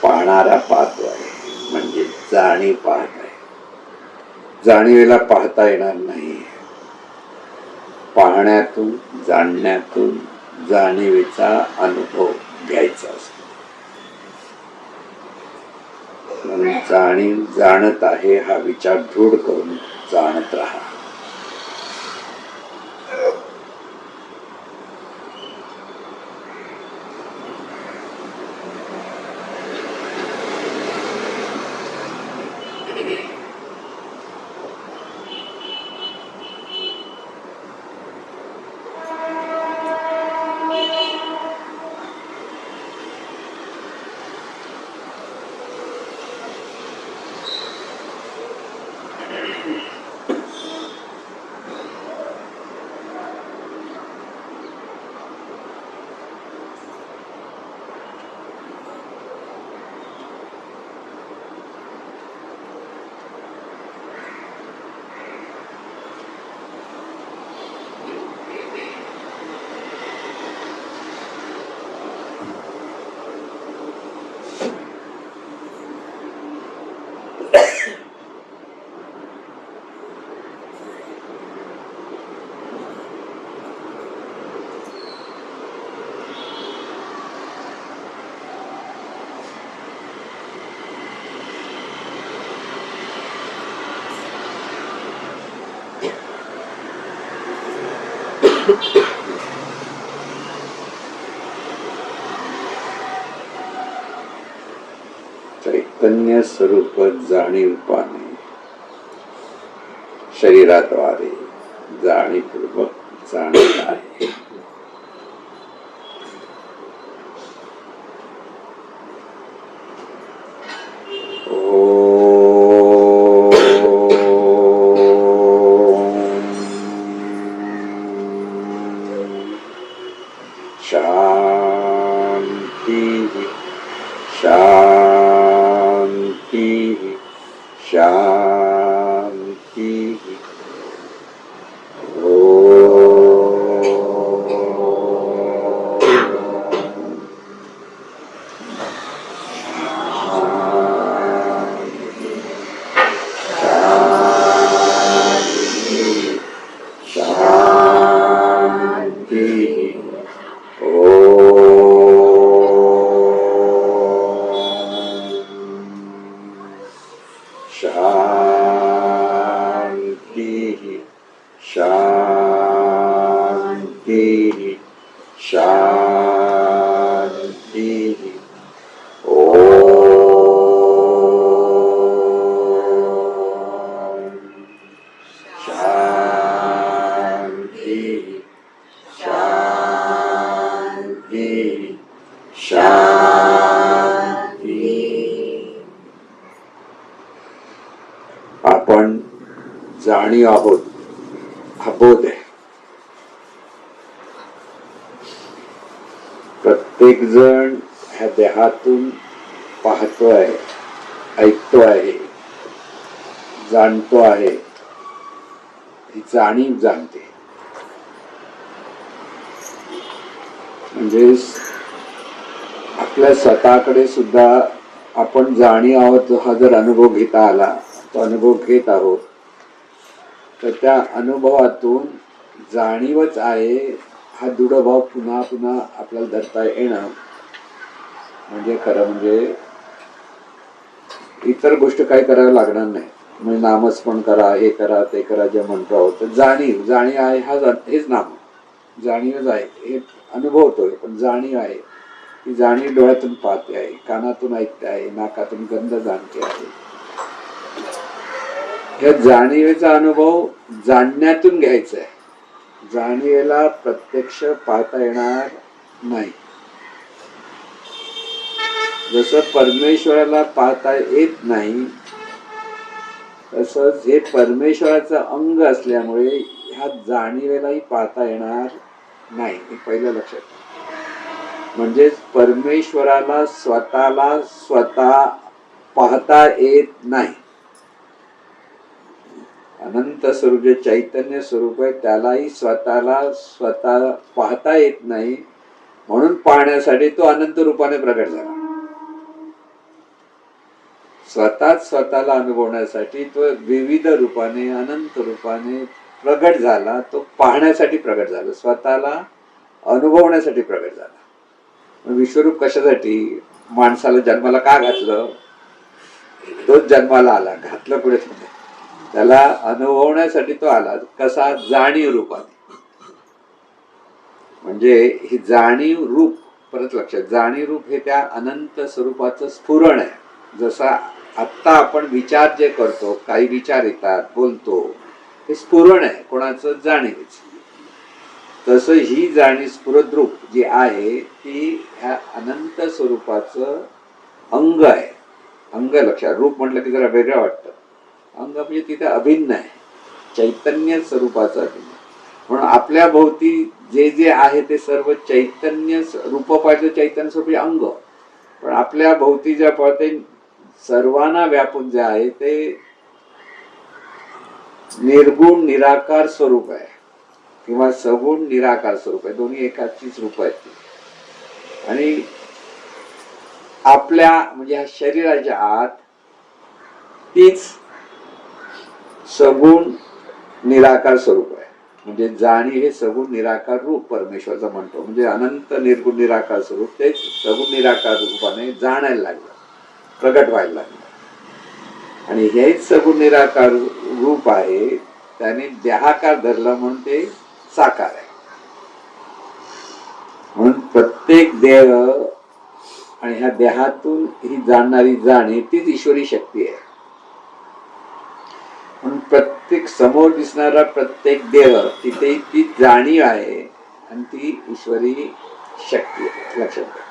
पाहणारा पाहतो आहे. म्हणजे जाणीव पाहत आहे. जाणीवेला पाहता येणार नाही. पाहण्यातून, जाणण्यातून जाणीवेचा अनुभव घ्यायचा असतो. म्हणून जाणीव जाणत आहे हा विचार दृढ करून जाणत राहा. चैतन्य स्वरूप जाणीव पाहणे शरीराद्वारे जाणीवपूर्वक जाणत आहे. शांति शांति शांति. आपण जाणीव आहोत हा बोध आहे. प्रत्येक जण ह्या देहातून पाहतो आहे, ऐकतो आहे, जाणतो आहे. ही जाणीव जाणते. म्हणजे आपल्या स्वतःकडे सुद्धा आपण जाणीव आहोत हा जर अनुभव घेता आला, तो अनुभव घेत आहोत, तर त्या अनुभवातून जाणीवच आहे हा दृढभाव पुन्हा पुन्हा आपल्याला धरता येणं म्हणजे खरं म्हणजे इतर गोष्ट काही करावं लागणार नाही. म्हणजे नामस्मरण करा, हे करा, ते करा, जे म्हणतो आहोत. तर जाणीव आहे हेच नाम जाणीवच आहे, हे अनुभवतोय. पण जाणीव आहे ती जाणीव डोळ्यातून पाहते आहे, कानातून ऐकते आहे, नाकातून गंध जाणते आहे. या जाणीवेचा अनुभव जाणण्यातून घ्यायचा आहे. जाणीवेला प्रत्यक्ष पाहता येणार नाही. जसं परमेश्वराला पाहता येत नाही, तसंच हे परमेश्वराचं अंग असल्यामुळे ह्या जाणीवेलाही पाहता येणार नाही. हे पहिलं लक्षात. म्हणजेच परमेश्वराला स्वतःला स्वतः पाहता येत नाही. अनंत स्वरूप जे चैतन्य स्वरूप आहे त्यालाही स्वतःला स्वतः पाहता येत नाही. म्हणून पाहण्यासाठी तो अनंत रूपाने प्रकट झाला. स्वतःच स्वतःला अनुभवण्यासाठी तो विविध रूपाने अनंत रूपाने प्रगट झाला. तो पाहण्यासाठी प्रगट झाला, स्वतःला अनुभवण्यासाठी प्रगट झाला. विश्वरूप कशासाठी? माणसाला जन्माला का घातलं? तोच जन्माला आला, घातलं पुढे त्याला अनुभवण्यासाठी तो आला. कसा? जाणीव रूपाने. म्हणजे ही जाणीव रूप, परत लक्षात, जाणीव रूप हे त्या अनंत स्वरूपाचं स्फुरण आहे. जसा आत्ता आपण विचार जे करतो, काही विचार येतात, बोलतो, हे स्फुरण आहे कोणाचं? जाणीवीच. तसं ही जाणीव स्फुरद रूप जी आहे ती ह्या अनंत स्वरूपाचं अंग आहे. अंग लक्षात, रूप म्हटलं की जरा वेगळं वाटतं. अंग म्हणजे तिथे अभिन्न आहे, चैतन्य स्वरूपाचं अभिन्न. म्हणून आपल्या भोवती जे जे आहे ते सर्व चैतन्य रूप पाहिजे, चैतन्य स्वरूपी अंग. पण आपल्या भोवती ज्या पाहते सर्वांना व्यापून जे आहे ते निर्गुण निराकार स्वरूप आहे किंवा सगुण निराकार स्वरूप आहे. दोन्ही एकाचीच रूप आहेत ती. आणि आपल्या म्हणजे ह्या शरीराच्या आत तीच सगुण निराकार स्वरूप आहे. म्हणजे जाणीव हे सगुण निराकार रूप परमेश्वरचं म्हणतो. म्हणजे अनंत निर्गुण निराकार स्वरूप तेच सगुण निराकार रूपाने जाणायला लागलं, प्रगट व्हायला लागलं. आणि हेच सगुण निराकार रूप आहे, त्याने देहाकार धरला म्हणून ते साकार आहे. म्हणून प्रत्येक देह आणि ह्या देहातून ही जाणणारी जाणीव तीच ईश्वरी शक्ती आहे. म्हणून प्रत्येक समोर दिसणारा प्रत्येक देह तिथे ती जाणीव आहे आणि ती ईश्वरी शक्ती आहे. लक्षात घ्या.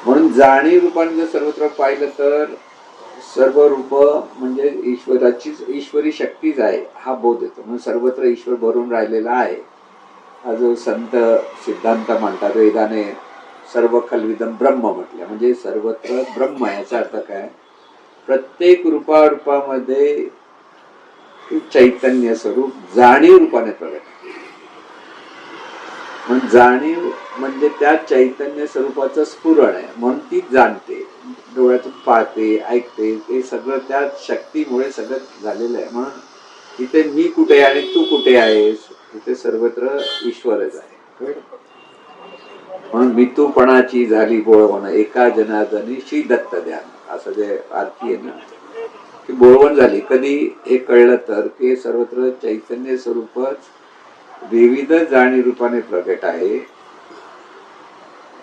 म्हणून जाणीव रूपाने जर सर्वत्र पाहिलं तर सर्व रूप म्हणजे ईश्वराचीच ईश्वरी शक्तीच आहे हा बोध येतो. म्हणून सर्वत्र ईश्वर भरून राहिलेला आहे हा जो संत सिद्धांत म्हणतात. वेदाने सर्व खल्विदम ब्रह्म म्हटलं, म्हणजे सर्वत्र ब्रह्म. याचा अर्थ काय? प्रत्येक रूपामध्ये चैतन्य स्वरूप जाणीव रूपाने प्रगट. म्हणून जाणीव म्हणजे त्या चैतन्य स्वरूपाचं स्फुरण आहे. म्हणून ती जाणते, डोळ्यातून पाहते, ऐकते, ते सगळं त्या शक्तीमुळे सगळं झालेलं आहे. म्हणून इथे मी कुठे आणि तू कुठे आहेस? इथे सर्वत्र ईश्वरच आहे. म्हणून मितूपणाची झाली बोळवण, एका जनार्दनी श्री दत्त ध्यान, असं जे आरती आहे ना, ती बोळवण झाली. कधी हे कळलं तर की सर्वत्र चैतन्य स्वरूपच विविध जाणीव रूपाने प्रगट आहे.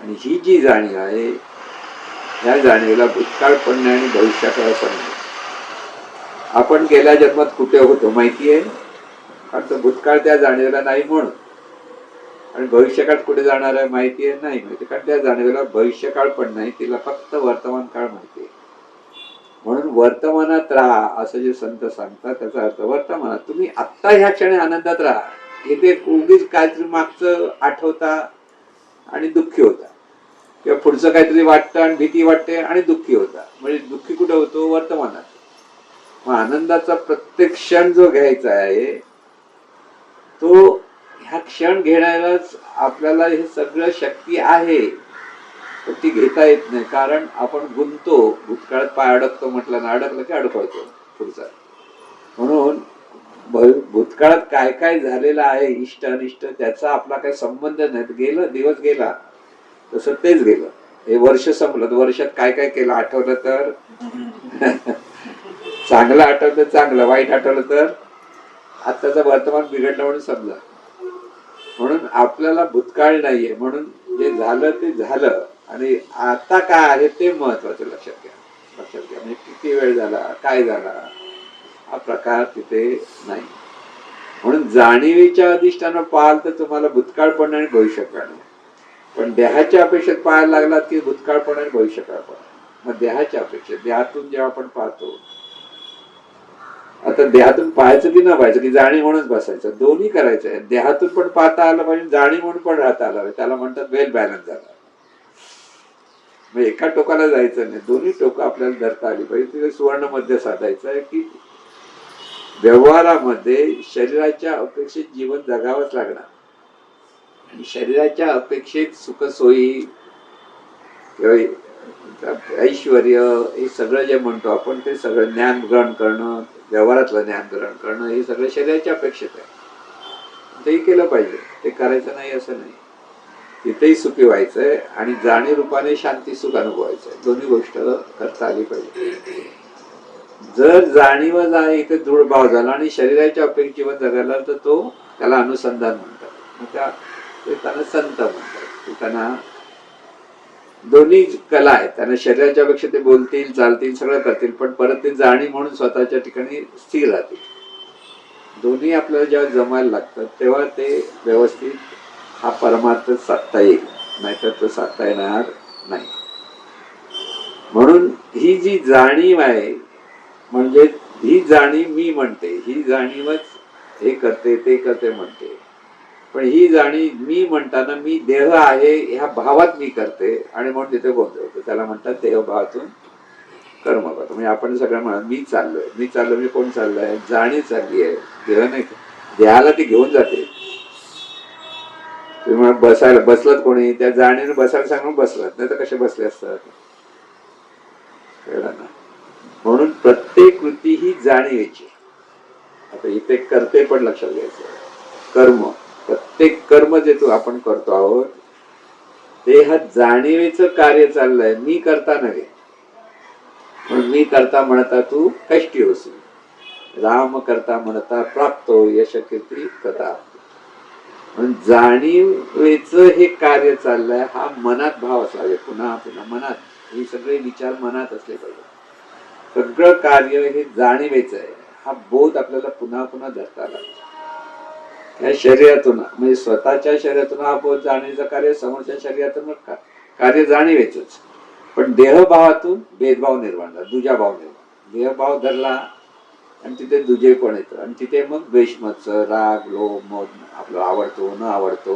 आणि ही जी जाणीव आहे या जाणीवेला भूतकाळ पण नाही आणि भविष्यकाळ पण नाही. आपण गेल्या जन्मात कुठे होतो माहिती आहे? कारण तो भूतकाळ त्या जाणीवेला नाही म्हणून. आणि भविष्यकाळ कुठे जाणार आहे माहिती आहे? नाही माहिती. कारण त्या जाणीवेला भविष्यकाळ पण नाही, तिला फक्त वर्तमान काळ माहिती आहे. म्हणून वर्तमानात राहा असं जे संत सांगतात त्याचा अर्थ वर्तमानात तुम्ही आत्ता ह्या क्षणी आनंदात राहा. इथे उगीच काहीतरी मागचं आठवता आणि दुःखी होता, किंवा पुढचं काहीतरी वाटतं आणि भीती वाटते आणि दुःखी होता. म्हणजे दुःखी कुठे होतो? वर्तमानात. मग आनंदाचा प्रत्येक क्षण जो घ्यायचा आहे तो ह्या क्षण घेण्यालाच आपल्याला हे सगळं शक्ती आहे, पण ती घेता येत नाही. कारण आपण गुंतो, भूतकाळात पाय अडकतो म्हटलं ना, अडकलं की अडकवतो पुढचा. म्हणून भूतकाळात काय काय झालेलं आहे इष्ट अनिष्ट त्याचा आपला काही संबंध नाही. गेलं, दिवस गेला तसं तेच गेलं. हे वर्ष संपलं तर वर्षात काय काय केलं आठवलं तर चांगलं आठवलं, चांगलं, वाईट आठवलं तर आत्ताचं वर्तमान बिघडलं म्हणून समजा. म्हणून आपल्याला भूतकाळ नाहीये. म्हणून जे झालं ते झालं आणि आता काय आहे ते महत्वाचं. लक्षात घ्या, लक्षात घ्या. म्हणजे किती वेळ झाला, काय झाला, हा प्रकार तिथे नाही. म्हणून जाणीवीच्या अधिष्ठानं पाहाल तर तुम्हाला भूतकाळ पण आणि भविष्यकाळ नाही. पण देहाच्या अपेक्षेत पाहायला लागलात की भूतकाळ पण आणि भविष्यकाळ पण. मग देहाच्या अपेक्षेत, देहातून जेव्हा आपण पाहतो, आता देहातून पाहायचं की न पाहायचं की जाणीव म्हणून बसायचं, दोन्ही करायचं आहे. देहातून पण पाहता आलं पाहिजे, जाणीव म्हणून पण राहता आलं पाहिजे. त्याला म्हणतात वेल बॅलन्स झाला. मग एका टोकाला जायचं नाही, दोन्ही टोकं आपल्याला धरता आली पाहिजे. तिथे सुवर्ण मध्य साधायचं आहे की व्यवहारामध्ये शरीराच्या अपेक्षेत जीवन जगावंच लागणार. आणि शरीराच्या अपेक्षेत सुखसोयी किंवा ऐश्वर्य हे सगळं जे म्हणतो आपण ते सगळं ज्ञान ग्रहण करणं, व्यवहारातलं ज्ञान ग्रहण करणं हे सगळं शरीराच्या अपेक्षित आहे. तेही केलं पाहिजे, ते करायचं नाही असं नाही. तिथेही सुखी व्हायचंय आणि जाणीव रूपाने शांती सुख अनुभवायचंय. दोन्ही गोष्ट करता आली पाहिजे. जर जाणीव इथे दृढ भाव झाला आणि शरीराच्या अपेक्षित जीवन जगायला तर तो त्याला अनुसंधान म्हणतात. मग त्यांना संत म्हणतात. त्यांना दोन्ही कला आहेत. त्यांना शरीराच्या अपेक्षा ते बोलतील, चालतील, सगळं करतील, पण परत ते जाणीव म्हणून स्वतःच्या ठिकाणी स्थिर राहतील. दोन्ही आपल्याला जेव्हा जमायला लागतात तेव्हा ते व्यवस्थित हा परमार्थ साधता येईल, नाहीतर तो साधता येणार नाही. म्हणून ही जी जाणीव आहे, म्हणजे ही जाणीव मी म्हणते, ही जाणीवच हे करते ते करते म्हणते, पण ही जाणीव मी म्हणताना मी देह आहे ह्या भावात मी करते आणि म्हणून तिथे गोंधळ होतो. त्याला म्हणतात देहभावातून कर्म करतो. म्हणजे आपण सगळं म्हणा मी चाललोय म्हणजे कोण चाललंय? जाणीव चालली आहे, देह नाही. देहाला ती घेऊन जाते. तुम्ही बसायला बसलात कोणी, त्या जाणीवने बसायला सांगून बसलात, नाही तर कसे बसले असतात? कळलं ना? म्हणून प्रत्येक कृती ही जाणीवेची. आता इथे करते पण लक्षात घ्यायचं. कर्म, प्रत्येक कर्म जे तू आपण करतो आहोत ते हा जाणीवेचं कार्य चाललंय, मी करता नव्हे. म्हणून मी करता म्हणता तू कष्टी होशील. राम करता म्हणता प्राप्तो यश कीर्ती कथा. म्हणून जाणीवेचं हे कार्य चाललंय, हा मनात भाव असावे. पुन्हा पुन्हा मनात हे सगळे विचार मनात असले पाहिजे. सगळं कार्य हे जाणीवेचं आहे. हा बोध आपल्याला पुन्हा पुन्हा धरता आला. या शरीरातून म्हणजे स्वतःच्या शरीरातून हा बोध जाणीवेचं कार्य, समोरच्या शरीरातून कार्य जाणीवेचंच. पण देहभावातून भेदभाव निर्माण झाला, दुजाभाव निर्माण. देहभाव धरला आणि तिथे दुजे पण येतं आणि तिथे मग द्वेषमत्स, राग, लोभ, मोह, आपलं आवडतो न आवडतो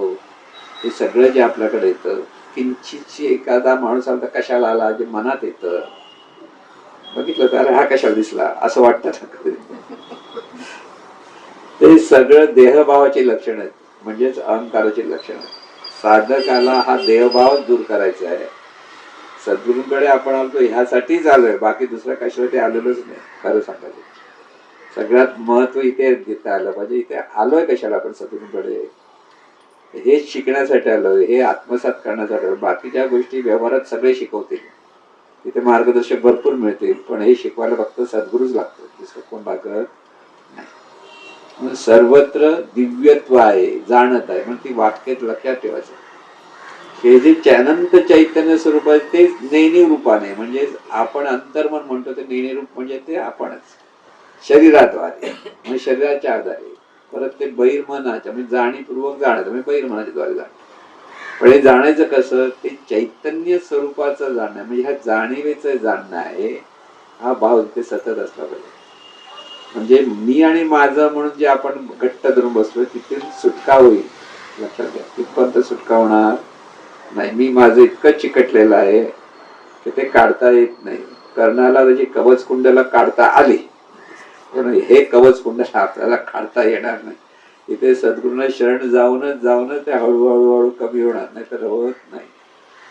हे सगळं जे आपल्याकडे येतं. किंचितची एखादा माणूस आला तर कशाला आला जे मनात येतं, बघितलं तर हा कशाला दिसला असं वाटतं ना. ते सगळं देहभावाची लक्षण आहेत, म्हणजेच अहंकाराची लक्षण आहेत. साधकाला हा देहभाव दूर करायचा आहे. सद्गुरूंकडे आपण आलो ह्यासाठीच आलोय, बाकी दुसऱ्या कशाला ते आलेलोच नाही. खरं सांगायचं सगळ्यात महत्व इथे घेता आलं पाहिजे. इथे आलोय कशाला आपण सद्गुरूंकडे? हे शिकण्यासाठी आलोय, हे आत्मसात करण्यासाठी आलोय. बाकीच्या गोष्टी व्यवहारात सगळे शिकवतील, तिथे मार्गदर्शक भरपूर मिळतील, पण हे शिकवायला फक्त सद्गुरूच लागतो, दुसरं कोण लागत नाही. सर्वत्र दिव्यत्व आहे, जाणत आहे. म्हणून ती वाक्यात लक्षात ठेवायचं. हे जे अनंत चैतन्य स्वरूप आहे ते नेणीव रूपाने, म्हणजे आपण अंतर्मन म्हणतो ते नेणीव रूप म्हणजे ते आपणच शरीराद्वारे, म्हणजे शरीराच्या आधारे. परत ते बहिर्मनाच्या म्हणजे जाणीवपूर्वक जाणायचं, म्हणजे बहिर्मनाच्या द्वारे जाणं. पण हे जाणायचं कसं? ते चैतन्य स्वरूपाचं जाणणं, म्हणजे ह्या जाणीवेचं जाणणं आहे. हा भाव इथे सतत असला पाहिजे. म्हणजे मी आणि माझं म्हणून जे आपण घट्ट धरून बसलोय तिथून सुटका होईल. लक्षात घ्या, तिथपर्यंत सुटका होणार नाही. मी माझं इतकं चिकटलेलं आहे की ते काढता येत नाही. कर्णाला त्याची कवच कुंडला काढता आली, पण हे कवच कुंडला आपल्याला काढता येणार नाही. इथे सद्गुरूंना शरण जाऊनच ते हळूहळू कमी होणार, नाही तर होत नाही.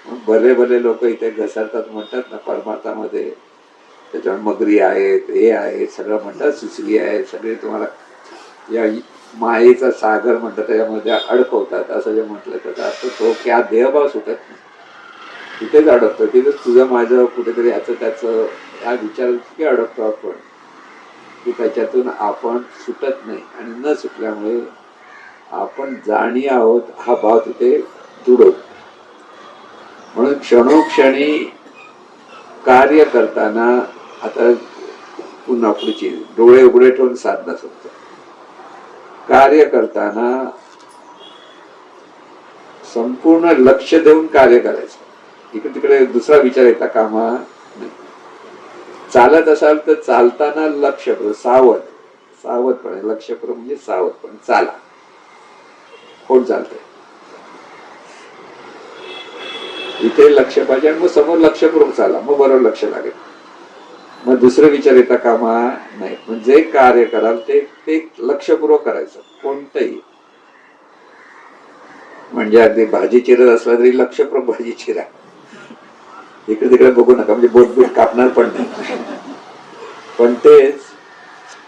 मग भले भले लोक इथे घसरतात म्हणतात ना परमार्थामध्ये, त्याच्यावर मगरी आहेत, हे आहेत, सगळं म्हणतात, सुसरी आहे, सगळे तुम्हाला या मायेचा सागर म्हणतात त्याच्यामध्ये अडकवतात. असं जे म्हटलं तर तो क्या देहभाव सुटत नाही, तिथेच अडकतो. तिथेच तुझं माझं कुठेतरी ह्याचं त्याचं ह्या विचारात अडकतो आपण, की त्याच्यातून आपण सुटत नाही. आणि न सुटल्यामुळे आपण जाणी आहोत हा भाव तिथे दृढ होतो. म्हणून क्षणोक्षणी कार्य करताना, आता पुन्हा पुढची डोळे उघडे ठेवून साधना सुद्धा कार्य करताना संपूर्ण लक्ष देऊन कार्य करायचं. इकडे तिकडे दुसरा विचार येता कामा नाही. चालत असाल तर चालताना लक्षपूर्वक सावधपणे, लक्षपूर्वक म्हणजे सावधपणे चाला. कोण चालतंय इथे लक्ष पाहिजे आणि मग समोर लक्षपूर्वक चाला, मग बरोबर लक्ष लागेल. मग दुसरं विचार येता कामा नाही. म्हणजे कार्य कराल ते लक्षपूर्वक करायचं कोणतंही. म्हणजे अगदी भाजी चिरत असला तरी लक्षपूर्वक भाजी चिरा. इकडे तिकडे बघू नका, म्हणजे बोटबीट कापणार पण नाही. पण तेच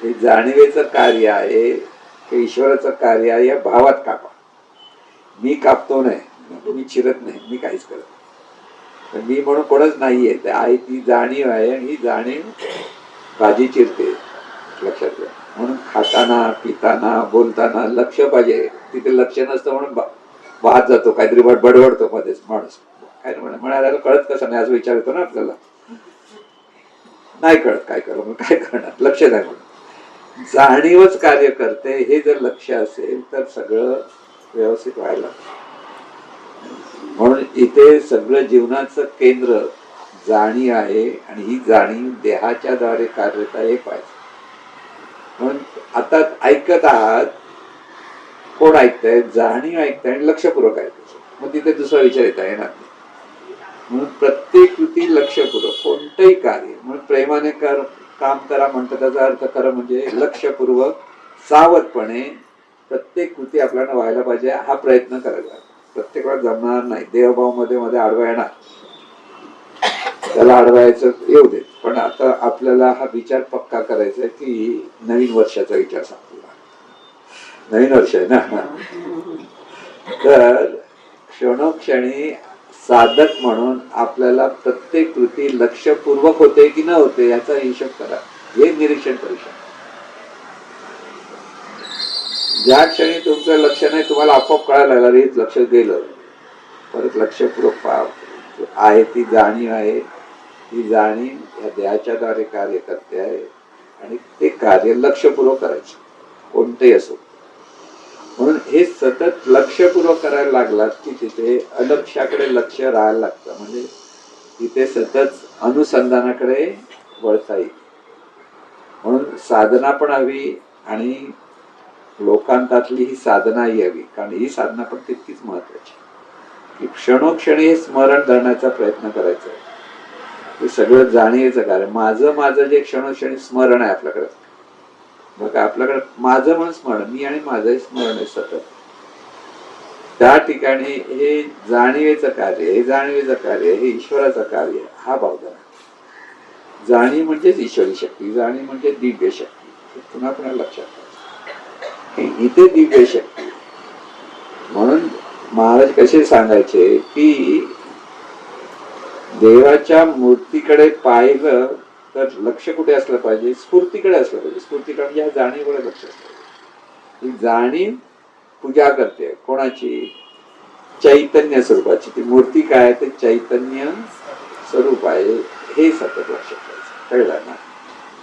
हे जाणीवेचं कार्य आहे, हे ईश्वराचं कार्य आहे, या भावात कापा. मी कापतो नाही, मी चिरत नाही, मी काहीच करत नाही. पण मी म्हणून कोणच नाहीये, ते आहे ती जाणीव आहे, आणि ही जाणीव भाजी चिरते, लक्षात घ्या. म्हणून खाताना पिताना बोलताना लक्ष पाहिजे. तिथे लक्ष नसतं म्हणून वाहत जातो, काहीतरी बडबडतो मध्येच माणूस. काय म्हणायला कळत कसं नाही असं विचार येतो ना आपल्याला. नाही कळत काय करू, मग काय करणार, लक्ष नाही. म्हणून जाणीवच कार्य करते. हे जर लक्ष असेल तर सगळं व्यवस्थित व्हायला. म्हणून इथे सगळं जीवनाचं केंद्र जाणीव आहे, आणि ही जाणीव देहाच्या द्वारे कार्यता हे पाहिजे. म्हणून आता ऐकत आहात, कोण ऐकतंय? जाणीव ऐकताय आणि लक्षपूर्वक ऐकतंय. मग तिथे दुसरा विचार येता येणार नाही. म्हणून प्रत्येक कृती लक्षपूर्वक, कोणतंही कार्य. म्हणून प्रेमाने काम करा म्हणतं, त्याचा अर्थ खरं म्हणजे लक्षपूर्वक सावधपणे प्रत्येक कृती आपल्याला व्हायला पाहिजे, हा प्रयत्न करायचा. प्रत्येक वेळा जमणार नाही, देवभाव मध्ये मध्ये आडवा येणार, त्याला अडवायचं येऊ देत. पण आता आपल्याला हा विचार पक्का करायचा आहे की नवीन वर्षाचा विचार सांगतो, नवीन वर्ष आहे ना. तर क्षणोक्षणी साधक म्हणून आपल्याला प्रत्येक कृती लक्षपूर्वक होते की न होते याचा हिशोब करा, हे निरीक्षण करू शकता. ज्या क्षणी तुमचं लक्ष नाही, तुम्हाला आपोआप कळायला लागलं रे लक्ष गेलं, परत लक्षपूर्वक पहा. आहे ती जाणीव आहे, ती जाणीव या देहाच्या द्वारे कार्य करते आहे, आणि ते कार्य लक्षपूर्वक करायचं, कोणतेही असो. म्हणून हे सतत लक्षपूर्वक करायला लागलात की तिथे अलक्षाकडे लक्ष राहायला लागतं. म्हणजे तिथे सतत अनुसंधानाकडे वळता येईल. म्हणून साधना पण हवी, आणि लोकांतातली ही साधनाही हवी. कारण ही साधना पण तितकीच महत्वाची की क्षणोक्षणी हे स्मरण धरण्याचा प्रयत्न करायचा आहे. हे सगळं जाणीवेचं कार्य. माझं जे क्षणोक्षणी स्मरण आहे आपल्याकडे, बघा आपल्याकडे माझं म्हणून स्मरण, मी आणि माझंही स्मरण आहे सतत. त्या ठिकाणी हे जाणीवेचं कार्य, हे जाणीवेचं कार्य, हे ईश्वराचं कार्य, हा भाव धरा. जाणीव म्हणजेच ईश्वरी शक्ती, जाणीव म्हणजे दिव्य शक्ती. पुन्हा पुन्हा लक्षात ठेवा, इथे दिव्य शक्ती. म्हणून महाराज कसे सांगायचे की देवाच्या मूर्तीकडे पाहिलं तर लक्ष कुठे असलं पाहिजे? स्फूर्तीकडे असलं पाहिजे. स्फूर्तीकडे म्हणजे ह्या जाणीवकडे लक्ष असतं. ही जाणीव पूजा करते कोणाची? चैतन्य स्वरूपाची. ती मूर्ती काय आहे? ते चैतन्य स्वरूप आहे, हे सतत लक्षात ठेवायचं. कळलं ना?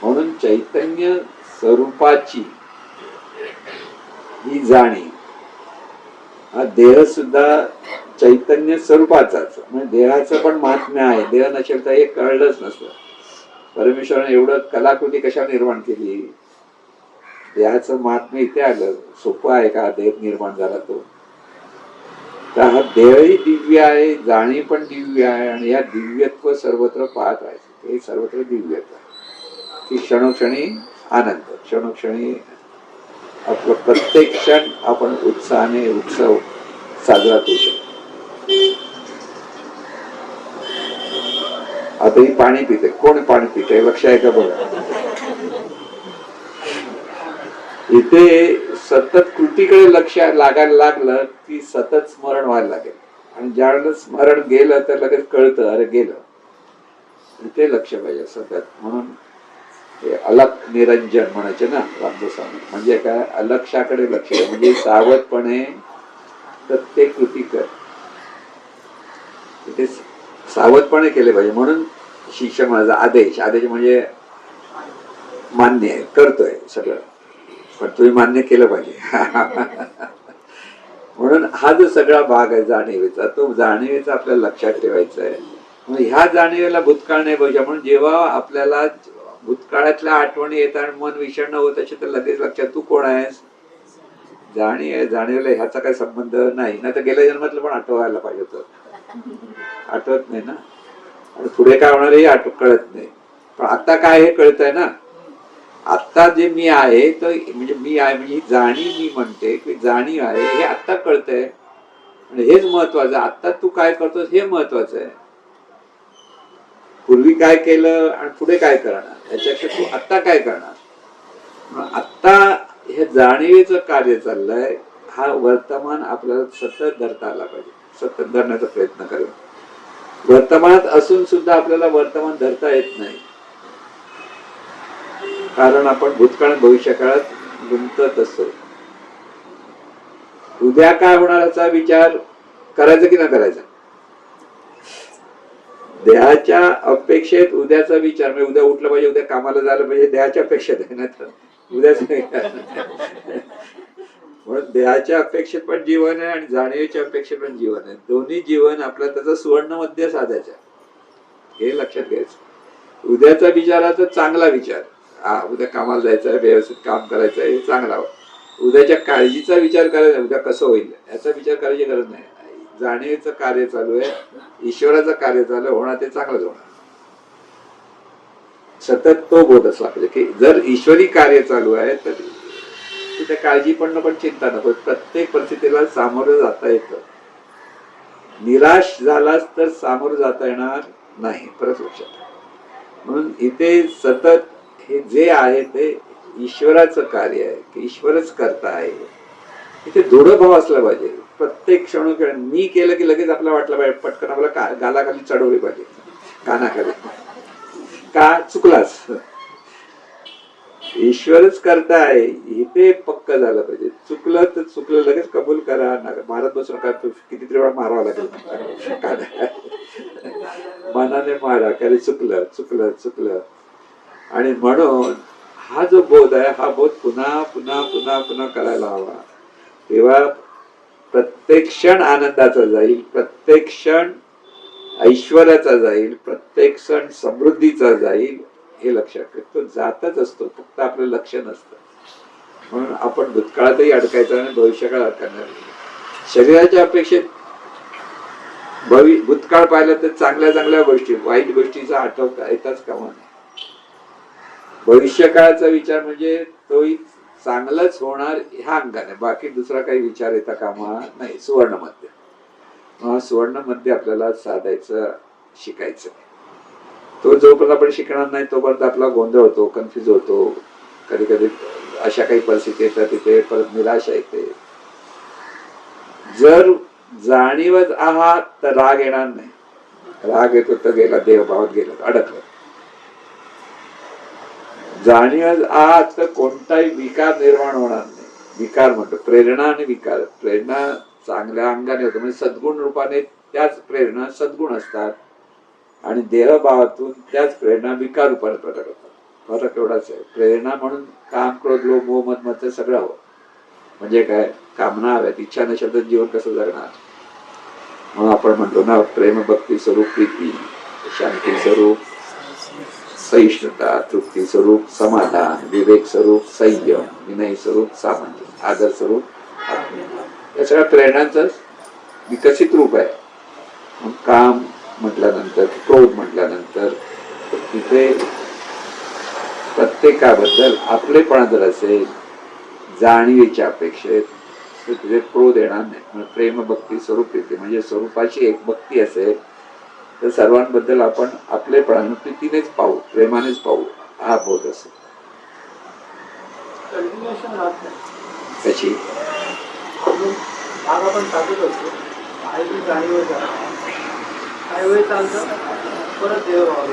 म्हणून चैतन्य स्वरूपाची ही जाणीव, हा देह सुद्धा चैतन्य स्वरूपाचाच. म्हणजे देहाचं पण महात्म्य आहे. देह नसेल तर हे कळलंच नसतं. परमेश्वराने एवढं कलाकृती कशा निर्माण केली? देहाचं महात्म्य इथे आलं. सोपं आहे का देह निर्माण झाला तो? तर हा देहही दिव्य आहे, जाणीव पण दिव्य आहे, आणि या दिव्यत्व सर्वत्र पाहत राहायचं. हे सर्वत्र दिव्यत्व आहे की क्षणोक्षणी आनंद, क्षणोक्षणी आपलं प्रत्येक क्षण आपण उत्साहाने उत्सव साजरा करू शकतो. आता ही पाणी पिते, कोण पाणी पिते लक्ष आहे का बघा. इथे सतत कृतीकडे लक्ष लागायला लागलं की सतत स्मरण व्हायला लागेल, आणि ज्यावेळेला स्मरण गेलं तर लगेच कळतं अरे गेलं. इथे लक्ष पाहिजे सतत. म्हणून हे अलख निरंजन म्हणायचे ना रामदासांनी. म्हणजे काय? अलक्षाकडे लक्ष, म्हणजे सावधपणे प्रत्येक कृती कर. इथे सावधपणे केले पाहिजे. म्हणून शिष्य माझा आदेश, आदेश म्हणजे मान्य आहे, करतोय सगळं, पण तुम्ही मान्य केलं पाहिजे. म्हणून हा जो सगळा भाग आहे जाणीवेचा, तो जाणीवेचा आपल्याला लक्षात ठेवायचा आहे. म्हणून ह्या जाणीवेला भूतकाळ नाही पाहिजे. म्हणून जेव्हा आपल्याला भूतकाळातल्या आठवणी येतात आणि मन विषण्ण होत असे तर लगेच लक्षात तू कोण आहेस? जाणीव आहे. जाणीवला ह्याचा काही संबंध नाही. ना तर गेल्या जन्मातलं पण आठवायला पाहिजे होतं, आठवत नाही ना. आणि पुढे काय होणार हे कळत नाही. पण आता काय हे कळत आहे ना. आता जे मी आहे तर म्हणजे मी आहे म्हणजे ही जाणीव मी म्हणते की जाणीव आहे हे आत्ता कळतंय. म्हणजे हेच महत्वाचं. आत्ता तू काय करतोस हे महत्वाचं आहे. पूर्वी काय केलं आणि पुढे काय करणार याच्यापेक्षा तू आत्ता काय करणार. आत्ता हे जाणीवेचं कार्य चाललंय. हा वर्तमान आपल्याला सतत धरता आला पाहिजे, सतत धरण्याचा प्रयत्न करेल. वर्तमानात असून सुद्धा आपल्याला वर्तमान धरता येत नाही, कारण आपण भूतकाळ भविष्यकाळात गुंतत असतो. उद्या काय होणार याचा विचार करायचा की न करायचा. देहाच्या अपेक्षेत उद्याचा विचार, म्हणजे उद्या उठलं पाहिजे, उद्या कामाला झालं पाहिजे, देहाच्या अपेक्षेत आहे ना. तर उद्याच म्हणून देहाच्या अपेक्षेत पण जीवन आहे आणि जाणीवेच्या अपेक्षेत पण जीवन आहे. दोन्ही जीवन आपलं त्याचं सुवर्ण मध्य साधायचं, हे लक्षात घ्यायचं. उद्याचा विचाराचा चांगला विचार, हा उद्या कामाला जायचं आहे, व्यवस्थित काम करायचं आहे, हे चांगला. उद्याच्या काळजीचा विचार करायचा, उद्या कसं होईल याचा विचार करायची गरज नाही. जाणीवेचं कार्य चालू आहे, ईश्वराचं कार्य चालू आहे, होणार ते चांगलंच होणार. सतत तो बोध असला पाहिजे की जर ईश्वरी कार्य चालू आहे तर त्या काळजी पण नको, चिंता नको. प्रत्येक परिस्थितीला सामोरं जाता येतं. निराश झालास तर सामोरं जाता येणार नाही, परत लक्षात. म्हणून इथे सतत हे जे आहे ते ईश्वराचं कार्य आहे की ईश्वरच करता आहे. इथे दृढभाव असला पाहिजे. प्रत्येक क्षण मी केलं की लगेच आपल्याला वाटलं पाहिजे, पटकन आपल्याला गालाखाली चढवली पाहिजे, कानाखाली, का चुकलास. ईश्वरच करता आहे इथे पक्क झालं पाहिजे. चुकलं तर चुकलं, लगेच कबूल करा. मारत बसून का कितीतरी वेळा मारावं लागेल, मनाने मारा, कारण चुकलं चुकलं चुकलं. आणि म्हणून हा जो बोध आहे हा बोध पुन्हा पुन्हा पुन्हा पुन्हा करायला हवा. तेव्हा प्रत्येक क्षण आनंदाचा जाईल, प्रत्येक क्षण ऐश्वर्याचा जाईल, प्रत्येक क्षण समृद्धीचा जाईल. हे लक्षात ठेव. तो जातच असतो, फक्त आपलं लक्ष नसतं. म्हणून आपण भूतकाळातही अडकायचं आणि भविष्यकाळात अडकणार. शरीराच्या अपेक्षेत भूतकाळ पाहिलं तर चांगल्या चांगल्या गोष्टी, वाईट गोष्टीचा आठवता येताच कामा नाही. भविष्यकाळाचा विचार म्हणजे तोही चांगलंच होणार ह्या अंगाने, बाकी दुसरा काही विचार येता कामा नाही. सुवर्ण मध्य, सुवर्ण मध्य आपल्याला साधायचं, शिकायचं. तो जोपर्यंत आपण शिकणार नाही तोपर्यंत आपला गोंधळ होतो, कन्फ्युज होतो. कधी कधी अशा काही परिस्थिती येतात तिथे परत निराशा येते. जर जाणीवच आहात तर राग येणार नाही. राग येतो तर गेला, देहभावात गेला, अडकलं. जाणीवच आहात तर कोणताही विकार निर्माण होणार नाही. विकार म्हणतो प्रेरणा आणि विकार. प्रेरणा चांगल्या अंगाने होतं, म्हणजे सद्गुण रूपाने त्याच प्रेरणा सद्गुण असतात आणि देहभावातून त्याच प्रेरणा विकार रूपाने प्रकट होतात. फरक एवढाच आहे. प्रेरणा म्हणून काम, क्रोध, लोभ, मोह, मद, मत्सर सगळं हवं. म्हणजे काय, कामना हव्यात, इच्छा नसेल तर जीवन कसं जगणार. म्हणून आपण म्हणतो ना, प्रेम भक्ती स्वरूप प्रीती, शांती स्वरूप सहिष्णुता, तृप्ती स्वरूप समाधान, विवेक स्वरूप संयम, विनय स्वरूप सामंजस्य, आदर स्वरूप या सगळ्या प्रेरणांचं विकसित रूप आहे. काम म्हटल्यानंतर, क्रोध म्हटल्यानंतर तिथे प्रत्येकाबद्दल आपलेपणा जर असेल, जाणीवेच्या अपेक्षेत, तर तिथे क्रोध येणार नाही. प्रेम भक्ती स्वरूप प्रीती म्हणजे स्वरूपाची एक भक्ती असेल तर सर्वांबद्दल आपण आपलेपणाने प्रीतीनेच पाहू, प्रेमानेच पाहू, हा बोध असेल. कशी आपण टाकत असतो काही जाणीव काही वेळ चालतं, परत देवभाव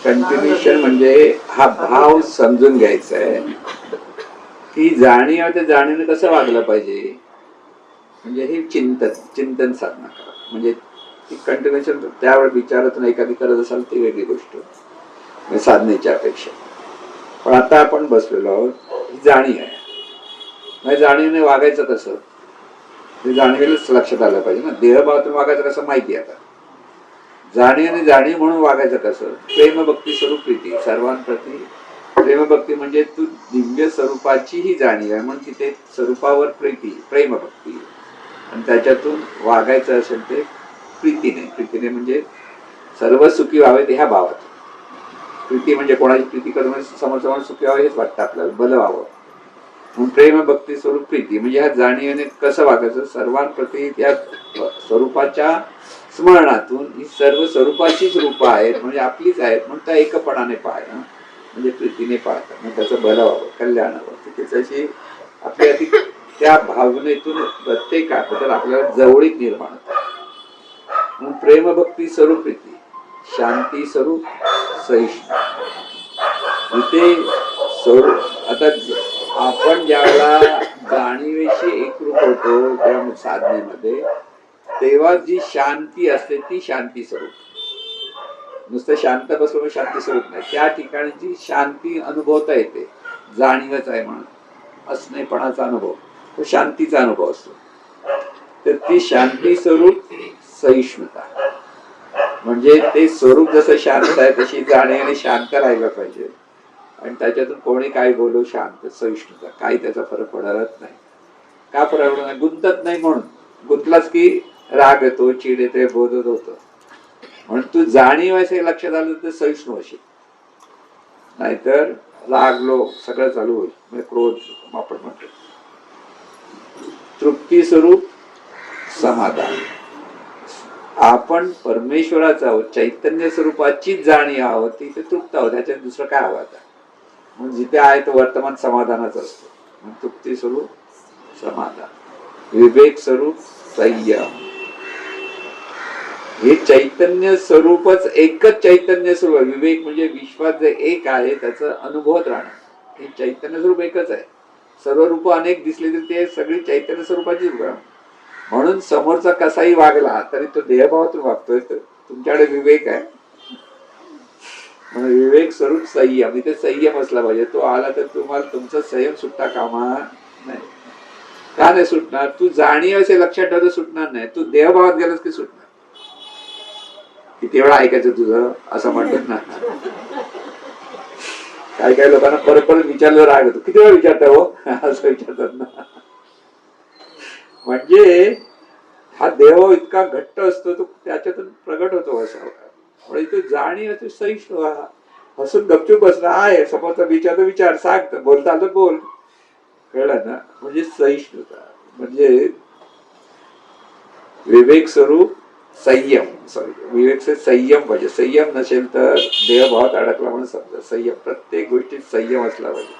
कंटिन्युएशन म्हणजे हा भाव समजून घ्यायचा आहे की जाणीव त्या जाणीवने कसं वागलं पाहिजे. म्हणजे हे चिंतन साधना करा. म्हणजे ती कंटिन्युएशन त्यावेळेस विचारातून एखादी करत असाल ती वेगळी गोष्ट, म्हणजे साधनेच्या अपेक्षा. पण आता आपण बसलेलो आहोत, ही जाणीव आहे. म्हणजे जाणीवने वागायचं कसं ते जाणीवेलाच लक्षात आलं पाहिजे ना. देहभावातून वागायचं कसं माहिती आहे. आता जाणीव म्हणून वागायचं कसं, प्रेमभक्ती स्वरूप प्रीती, सर्वांप्रती प्रेमभक्ती म्हणजे तू दिव्य स्वरूपाची ही जाणीव आहे म्हणून तिथे स्वरूपावर प्रीती, प्रेमभक्ती, आणि त्याच्यातून वागायचं असेल ते प्रीतीने म्हणजे सर्व सुखी व्हावेत ह्या भावात. प्रीती म्हणजे कोणाची प्रीती करून समोर सुखी व्हावे हेच वाटतं आपल्याला, बल व्हावं. म्हणून प्रेम भक्ती स्वरूप प्रीती म्हणजे ह्या जाणीवेने कसं वागायचं, सर्वांप्रती त्या स्वरूपाच्या स्मरणातून ही सर्व स्वरूपाचीच रूपं आहेत म्हणजे आपलीच आहेत म्हणून त्या एकपणाने पाहणं म्हणजे प्रीतीने पाहतात. मग त्याचं भलं व्हावं, कल्याण व्हावं, त्याच्याशी आपली अधिक त्या भावनेतून प्रत्येकाबद्दल आपल्याला जवळीक निर्माण होते. म्हणून प्रेम भक्ती स्वरूप प्रीती, शांती स्वरूप सहिष्णु. इथे स्वरूप आता आपण ज्यावेळेला जाणीवेशी एकरूप होतो त्या साधनेमध्ये तेव्हा जी शांती असते ती शांती स्वरूप. नुसतं शांत बसलो शांती स्वरूप नाही, त्या ठिकाणी जी शांती अनुभवता येते जाणीवच आहे म्हणून असणेपणाचा अनुभव तो शांतीचा अनुभव असतो. तर ती शांती स्वरूप सहिष्णुता म्हणजे ते स्वरूप जसं शांत आहे तशी जाणीवेने शांत राहायला पाहिजे आणि त्याच्यातून कोणी काय बोलू शांत सहिष्णुता, काही त्याचा फरक पडत नाही. का फरक पडत नाही? गुंतत नाही म्हणून. गुंतलाच की राग येतो, चीड येते, बोधत होतं. म्हणून तू जाणीव असे लक्षात आलं तर सहिष्णू असेल, नाहीतर रागलो सगळं चालू होईल म्हणजे क्रोध आपण म्हणतो. तृप्ती स्वरूप समाधान. आपण परमेश्वराचा आहोत, चैतन्य स्वरूपाचीच जाणीव आहोत, तिथे तृप्त आहोत, त्याच्यात दुसरं काय हवं आता. म्हणून जिथे आहे तो वर्तमान समाधानच असतो. तृप्ती स्वरूप समाधान. विवेक स्वरूप संयम. हे चैतन्य स्वरूपच एकच चैतन्य स्वरूप. विवेक म्हणजे विश्वात जे एक आहे त्याचं अनुभवत राहणं. हे चैतन्य स्वरूप एकच आहे. सर्व रूप अनेक दिसले तरी ते सगळी चैतन्य स्वरूपाची रूप. म्हणून समोरचा कसाही वागला तरी तो देहभावातून वागतोय. तर तुमच्याकडे विवेक आहे म्हणून विवेक स्वरूप संयम. इथे संयम असला पाहिजे. तो आला तर तुम्हाला तुमचा संयम सुटता कामा नाही. का नाही सुटणार? तू जाणीव असे लक्षात ठेवतो सुटणार नाही. तू देहभावात गेलास की सुटणार. किती वेळा ऐकायचं तुझं असं म्हणतात ना. काही काही लोकांना परत परत विचारलं राग येतो. किती वेळा विचारता हो असं विचारतात ना. म्हणजे हा देह इतका घट्ट असतो तो त्याच्यातून प्रगट होतो असा. म्हणजे तू जाणीव तू सहिष्णू हसून गपचूप बसला आहे. समोरचा विचार विचार सांगत बोलता आलं बोल. कळलं ना. म्हणजे सहिष्णुता म्हणजे विवेक स्वरूप संयम. विवेक से संयम पाहिजे. संयम नसेल तर देहभावात अडकला म्हणून समजा. संयम प्रत्येक गोष्टीत संयम असला पाहिजे.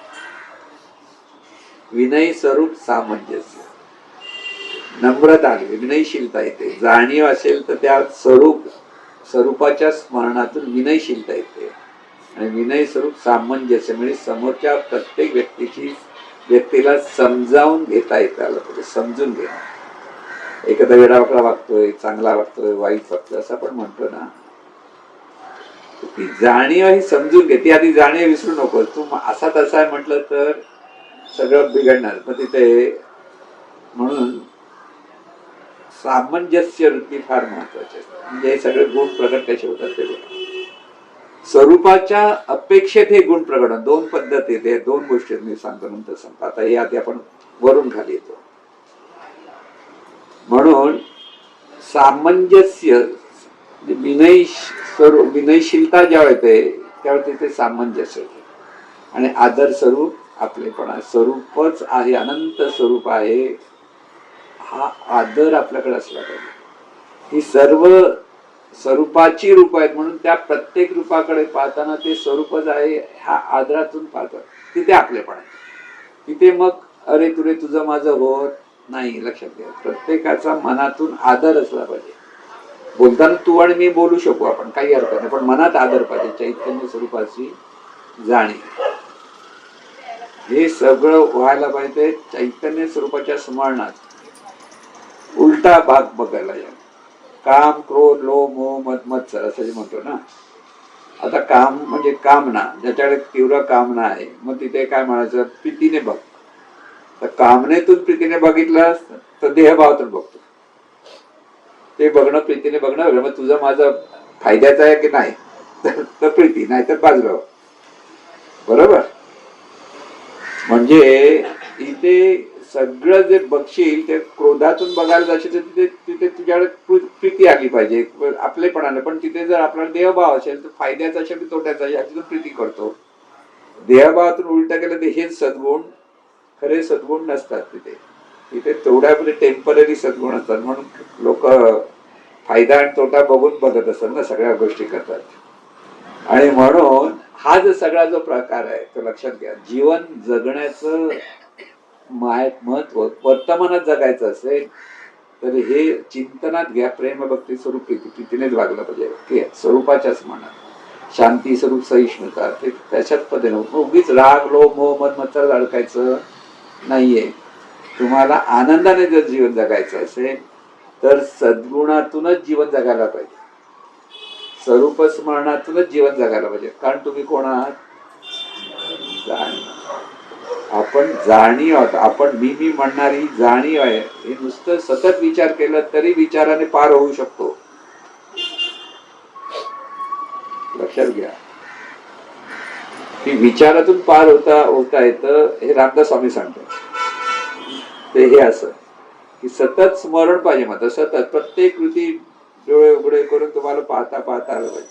विनय स्वरूप सामंजस्य. नम्रता आली, विनयशीलता येते. जाणीव असेल तर त्या स्वरूपाच्या स्मरणातून विनयशीलता येते. आणि विनय स्वरूप सामंजस्य म्हणजे समोरच्या प्रत्येक व्यक्तीला समजावून घेता येतं आलं पाहिजे. समजून घेणं. एखादा वेडावाकडा वागतोय, चांगला वागतोय, वाईट वागतोय असं आपण म्हणतो ना. ती जाणीव ही समजून घे. ती आधी जाणीव विसरू नको. तू असा तसा आहे म्हटलं तर सगळं बिघडणार. मग तिथे म्हणून सामंजस्य वृत्ती फार महत्वाची असते. म्हणजे हे सगळे गुण प्रगट कसे होतात ते बघा. स्वरूपाच्या अपेक्षेत हे गुण प्रगट. दोन पद्धती ते दोन गोष्टी मी सांगतो नंतर सांगतो. आता हे आधी आपण वरून खाली येतो. म्हणून सामंजस्य विनयशीलता जेव्हा येते त्यावेळी तिथे सामंजस्य होते. आणि आदर स्वरूप आपलेपणा. स्वरूपच आहे, अनंत स्वरूप आहे, हा आदर आपल्याकडे असला पाहिजे. ही सर्व स्वरूपाची रूप आहेत म्हणून त्या प्रत्येक रूपाकडे पाहताना ते स्वरूपच आहे ह्या आदरातून पाहतात. तिथे आपलेपणा. तिथे मग अरे तुरे तुझं माझं होत नाही. लक्षात घ्या. प्रत्येकाचा मनातून आदर असला पाहिजे. बोलताना तू आणि मी बोलू शकू आपण, काही अर्थ नाही, पण मनात आदर पाहिजे. चैतन्य स्वरूपाची जाणीव. हे सगळं व्हायला पाहिजे चैतन्य स्वरूपाच्या स्मरणात. उलटा भाग बघायला या. काम, क्रोध, लोभ, मोह, मद, मत्सर असं जे म्हणतो ना. आता काम म्हणजे कामना. ज्याच्याकडे तीव्र कामना आहे मग तिथे काय म्हणायचं? प्रीतीने बघ. तर कामनेतून प्रीतीने बघितलं तर देहभावातून बघतो. ते बघणं प्रीतीने बघणं. मग तुझं माझं फायद्याचं आहे की नाही तर प्रीती, नाही तर बाजूला. बरोबर. म्हणजे इथे सगळं जे बघशील ते क्रोधातून बघायला जाशील तर तिथे तुझ्याकडे प्रीती आली पाहिजे आपलेपणाने. पण तिथे जर आपला देहभाव असेल तर फायद्याचा असेल तोट्याचा याच्यातून प्रीती करतो. देहभावातून उलट गेलं तर हेच सद्गुण खरे सद्गुण नसतात तिथे. तिथे तेवढ्या टेम्पररी सद्गुण असतात. म्हणून लोक फायदा आणि तोटा बघून बघत असतात ना, सगळ्या गोष्टी करतात. आणि म्हणून हा जो सगळा जो प्रकार आहे तो लक्षात घ्या. जीवन जगण्याचं महत्व वर्तमानात जगायचं असेल तर हे चिंतनात घ्या. प्रेम भक्ती स्वरूप प्रीतीनेच वागलं पाहिजे. ओके, स्वरूपाच्याच मनात शांती स्वरूप सहिष्णुता ते त्याच्याच पद्धतीने. उगीच राग लोभ मोह मद मत्सर अडकायचं नाहीये. तुम्हाला आनंदाने जर जीवन जगायचं असेल तर सद्गुणातूनच जीवन जगायला पाहिजे. स्वरूप स्मरणातूनच जीवन जगायला पाहिजे. कारण तुम्ही कोण आहात? आपण जाणीव आहोत. आपण मी म्हणणारी जाणीव आहे. हे नुसतं सतत विचार केला तरी विचाराने पार होऊ शकतो. लक्षात घ्या की विचारातून पार होता येतं. हे रामदास स्वामी सांगतात. ते हे असं की सतत स्मरण पाहिजे. मात्र सतत प्रत्येक कृती डोळे उघडे करून तुम्हाला पाहता पाहता आलं पाहिजे.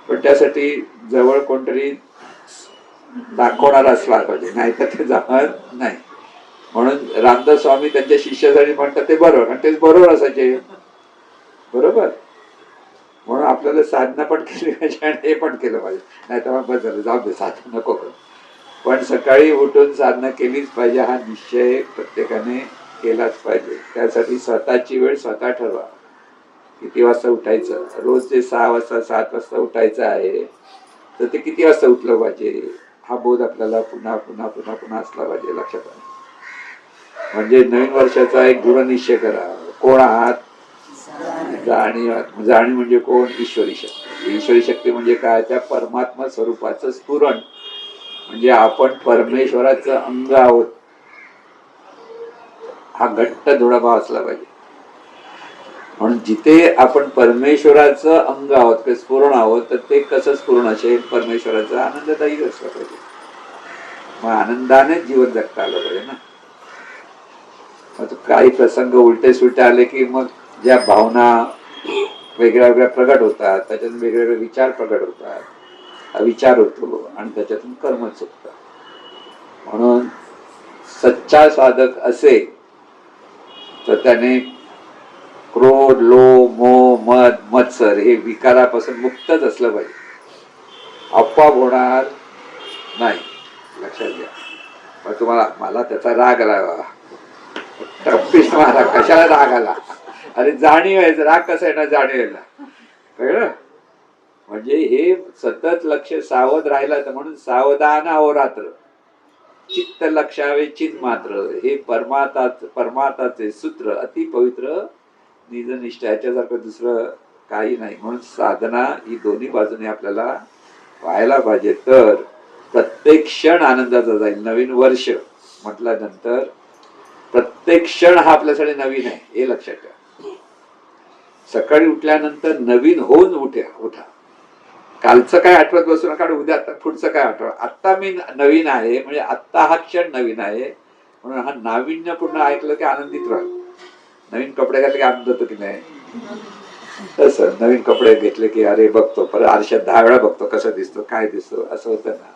पण त्यासाठी जवळ कोणतरी दाखवणारा असला पाहिजे, नाही तर ते जमत नाही. म्हणून रामदास स्वामी त्यांच्या शिष्यासाठी म्हणतात ते बरोबर, आणि तेच बरोबर असायचे. बरोबर. म्हणून आपल्याला साधना पण केली पाहिजे आणि हे पण केलं पाहिजे. नाही तर मग बदल जाऊ दे, साधना नको करू. पण सकाळी उठून साधना केलीच पाहिजे हा निश्चय प्रत्येकाने केलाच पाहिजे. त्यासाठी स्वतःची वेळ स्वतः ठरवा. किती वाजता उठायचं. रोज ते 6 वाजता 7 वाजता उठायचं आहे तर ते किती वाजता उठलं पाहिजे हा बोध आपल्याला पुन्हा पुन्हा पुन्हा पुन्हा असला पाहिजे. लक्षात आलं. म्हणजे नवीन वर्षाचा एक दृढ निश्चय करा. कोण आहात? जाणीव. जाणीव म्हणजे कोण? ईश्वरी शक्ती. ईश्वरी शक्ती म्हणजे काय? त्या परमात्मा स्वरूपाचं स्फुरण. म्हणजे आपण परमेश्वराचं अंग आहोत हा घट्ट दृढभाव असला पाहिजे. म्हणून जिथे आपण परमेश्वराचं अंग आहोत किंवा स्फुरण आहोत तर ते कसं स्फुरण असेल? परमेश्वराचं आनंददायी असलं पाहिजे. मग आनंदाने जीवन जगता आलं पाहिजे ना. मग काही प्रसंग उलटे सुलटे आले की मग ज्या भावना वेगळ्या वेगळ्या प्रगट होतात, त्याच्यातून वेगवेगळे विचार प्रगट होतात, विचार होतो आणि त्याच्यातून कर्म चुकतात. म्हणून सच्चा साधक असेल तर त्याने क्रोध लोभ मोह मद मत्सर हे विकारापासून मुक्तच असलं पाहिजे. आपोआप होणार नाही. लक्षात घ्या. मग तुम्हाला मला त्याचा राग आला, टप्पीस मारा. कशाला राग आला? अरे जाणीव आहे. राग कसा येणार? जाणीवेला. कळलं? म्हणजे हे सतत लक्ष सावध राहिला तर म्हणून सावधान अहोरात्र चित्त लक्षावे चित मात्र हे परमाताचे सूत्र अति पवित्र निजनिष्ठा. याच्यासारखं दुसरं काही नाही. म्हणून साधना ही दोन्ही बाजूने आपल्याला व्हायला पाहिजे. तर प्रत्येक क्षण आनंदाचा जाईल. नवीन वर्ष म्हटल्यानंतर प्रत्येक क्षण हा आपल्यासाठी नवीन आहे हे लक्षात ठेवा. सकाळी उठल्यानंतर नवीन होऊन उठा. कालचं काय आठवत बसू नका. उद्या पुढचं काय आठवत. आत्ता मी नवीन आहे म्हणजे आत्ता हा क्षण नवीन आहे. म्हणून हा नाविन्यपूर्ण ऐकलं की आनंदित राहा. नवीन कपडे घातले की आनंद होतो की नाही? तसं नवीन कपडे घेतले की अरे बघतो परत आरशात 10 वेळा बघतो कसा दिसतो काय दिसतो असं होतं ना.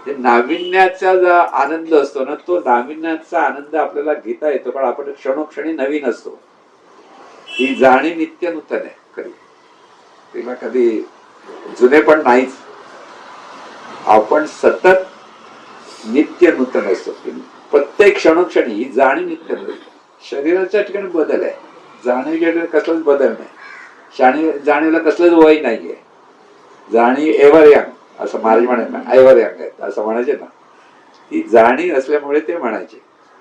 ते नाविन्याचा जो आनंद असतो ना तो नाविन्याचा आनंद आपल्याला घेता येतो पण आपण क्षणोक्षणी नवीन असतो. ही जाणीव नित्य नूतन आहे. कधी तिला कधी जुने पण नाहीच. आपण सतत नित्य नूतन असतो. प्रत्येक क्षणोक्षणी ही जाणीव नित्य नूतन. शरीराच्या ठिकाणी बदल आहे. जाणीव कसलाच बदल नाही. जाणीवला कसलंच वय नाहीये. जाणीव एव्हर यंग असं महाराज म्हणायचे ना. एव्हर यंग आहे असं म्हणायचे ना. ती जाणीव असल्यामुळे ते म्हणायचे.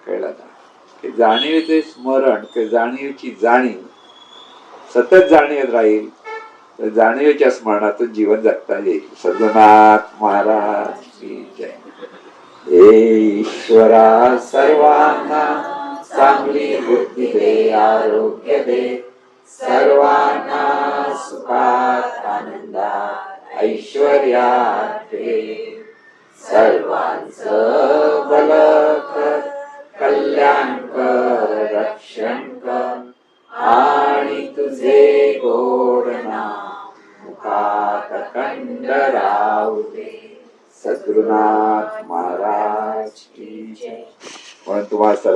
कळलं ना की जाणीवेचे स्मरण की जाणीवेची जाणीव सतत जाणीव राहील तर जाणीवेच्या स्मरणातून जीवन जगता येईल. सद्गुरुनाथ महाराज की जय. हे ईश्वरा सर्वांना चांगली बुद्धी दे आरोग्य दे. सर्वांना सुखात आनंदात ऐश्वर्यात दे. सर्वांचं भलं कर कल्याण कर रक्षण कर आणि तुझे गोड नाम मुखात अखंड राहू दे. सद्गुरुनाथ महाराज की जय. म्हणून तुम्हाला सर्व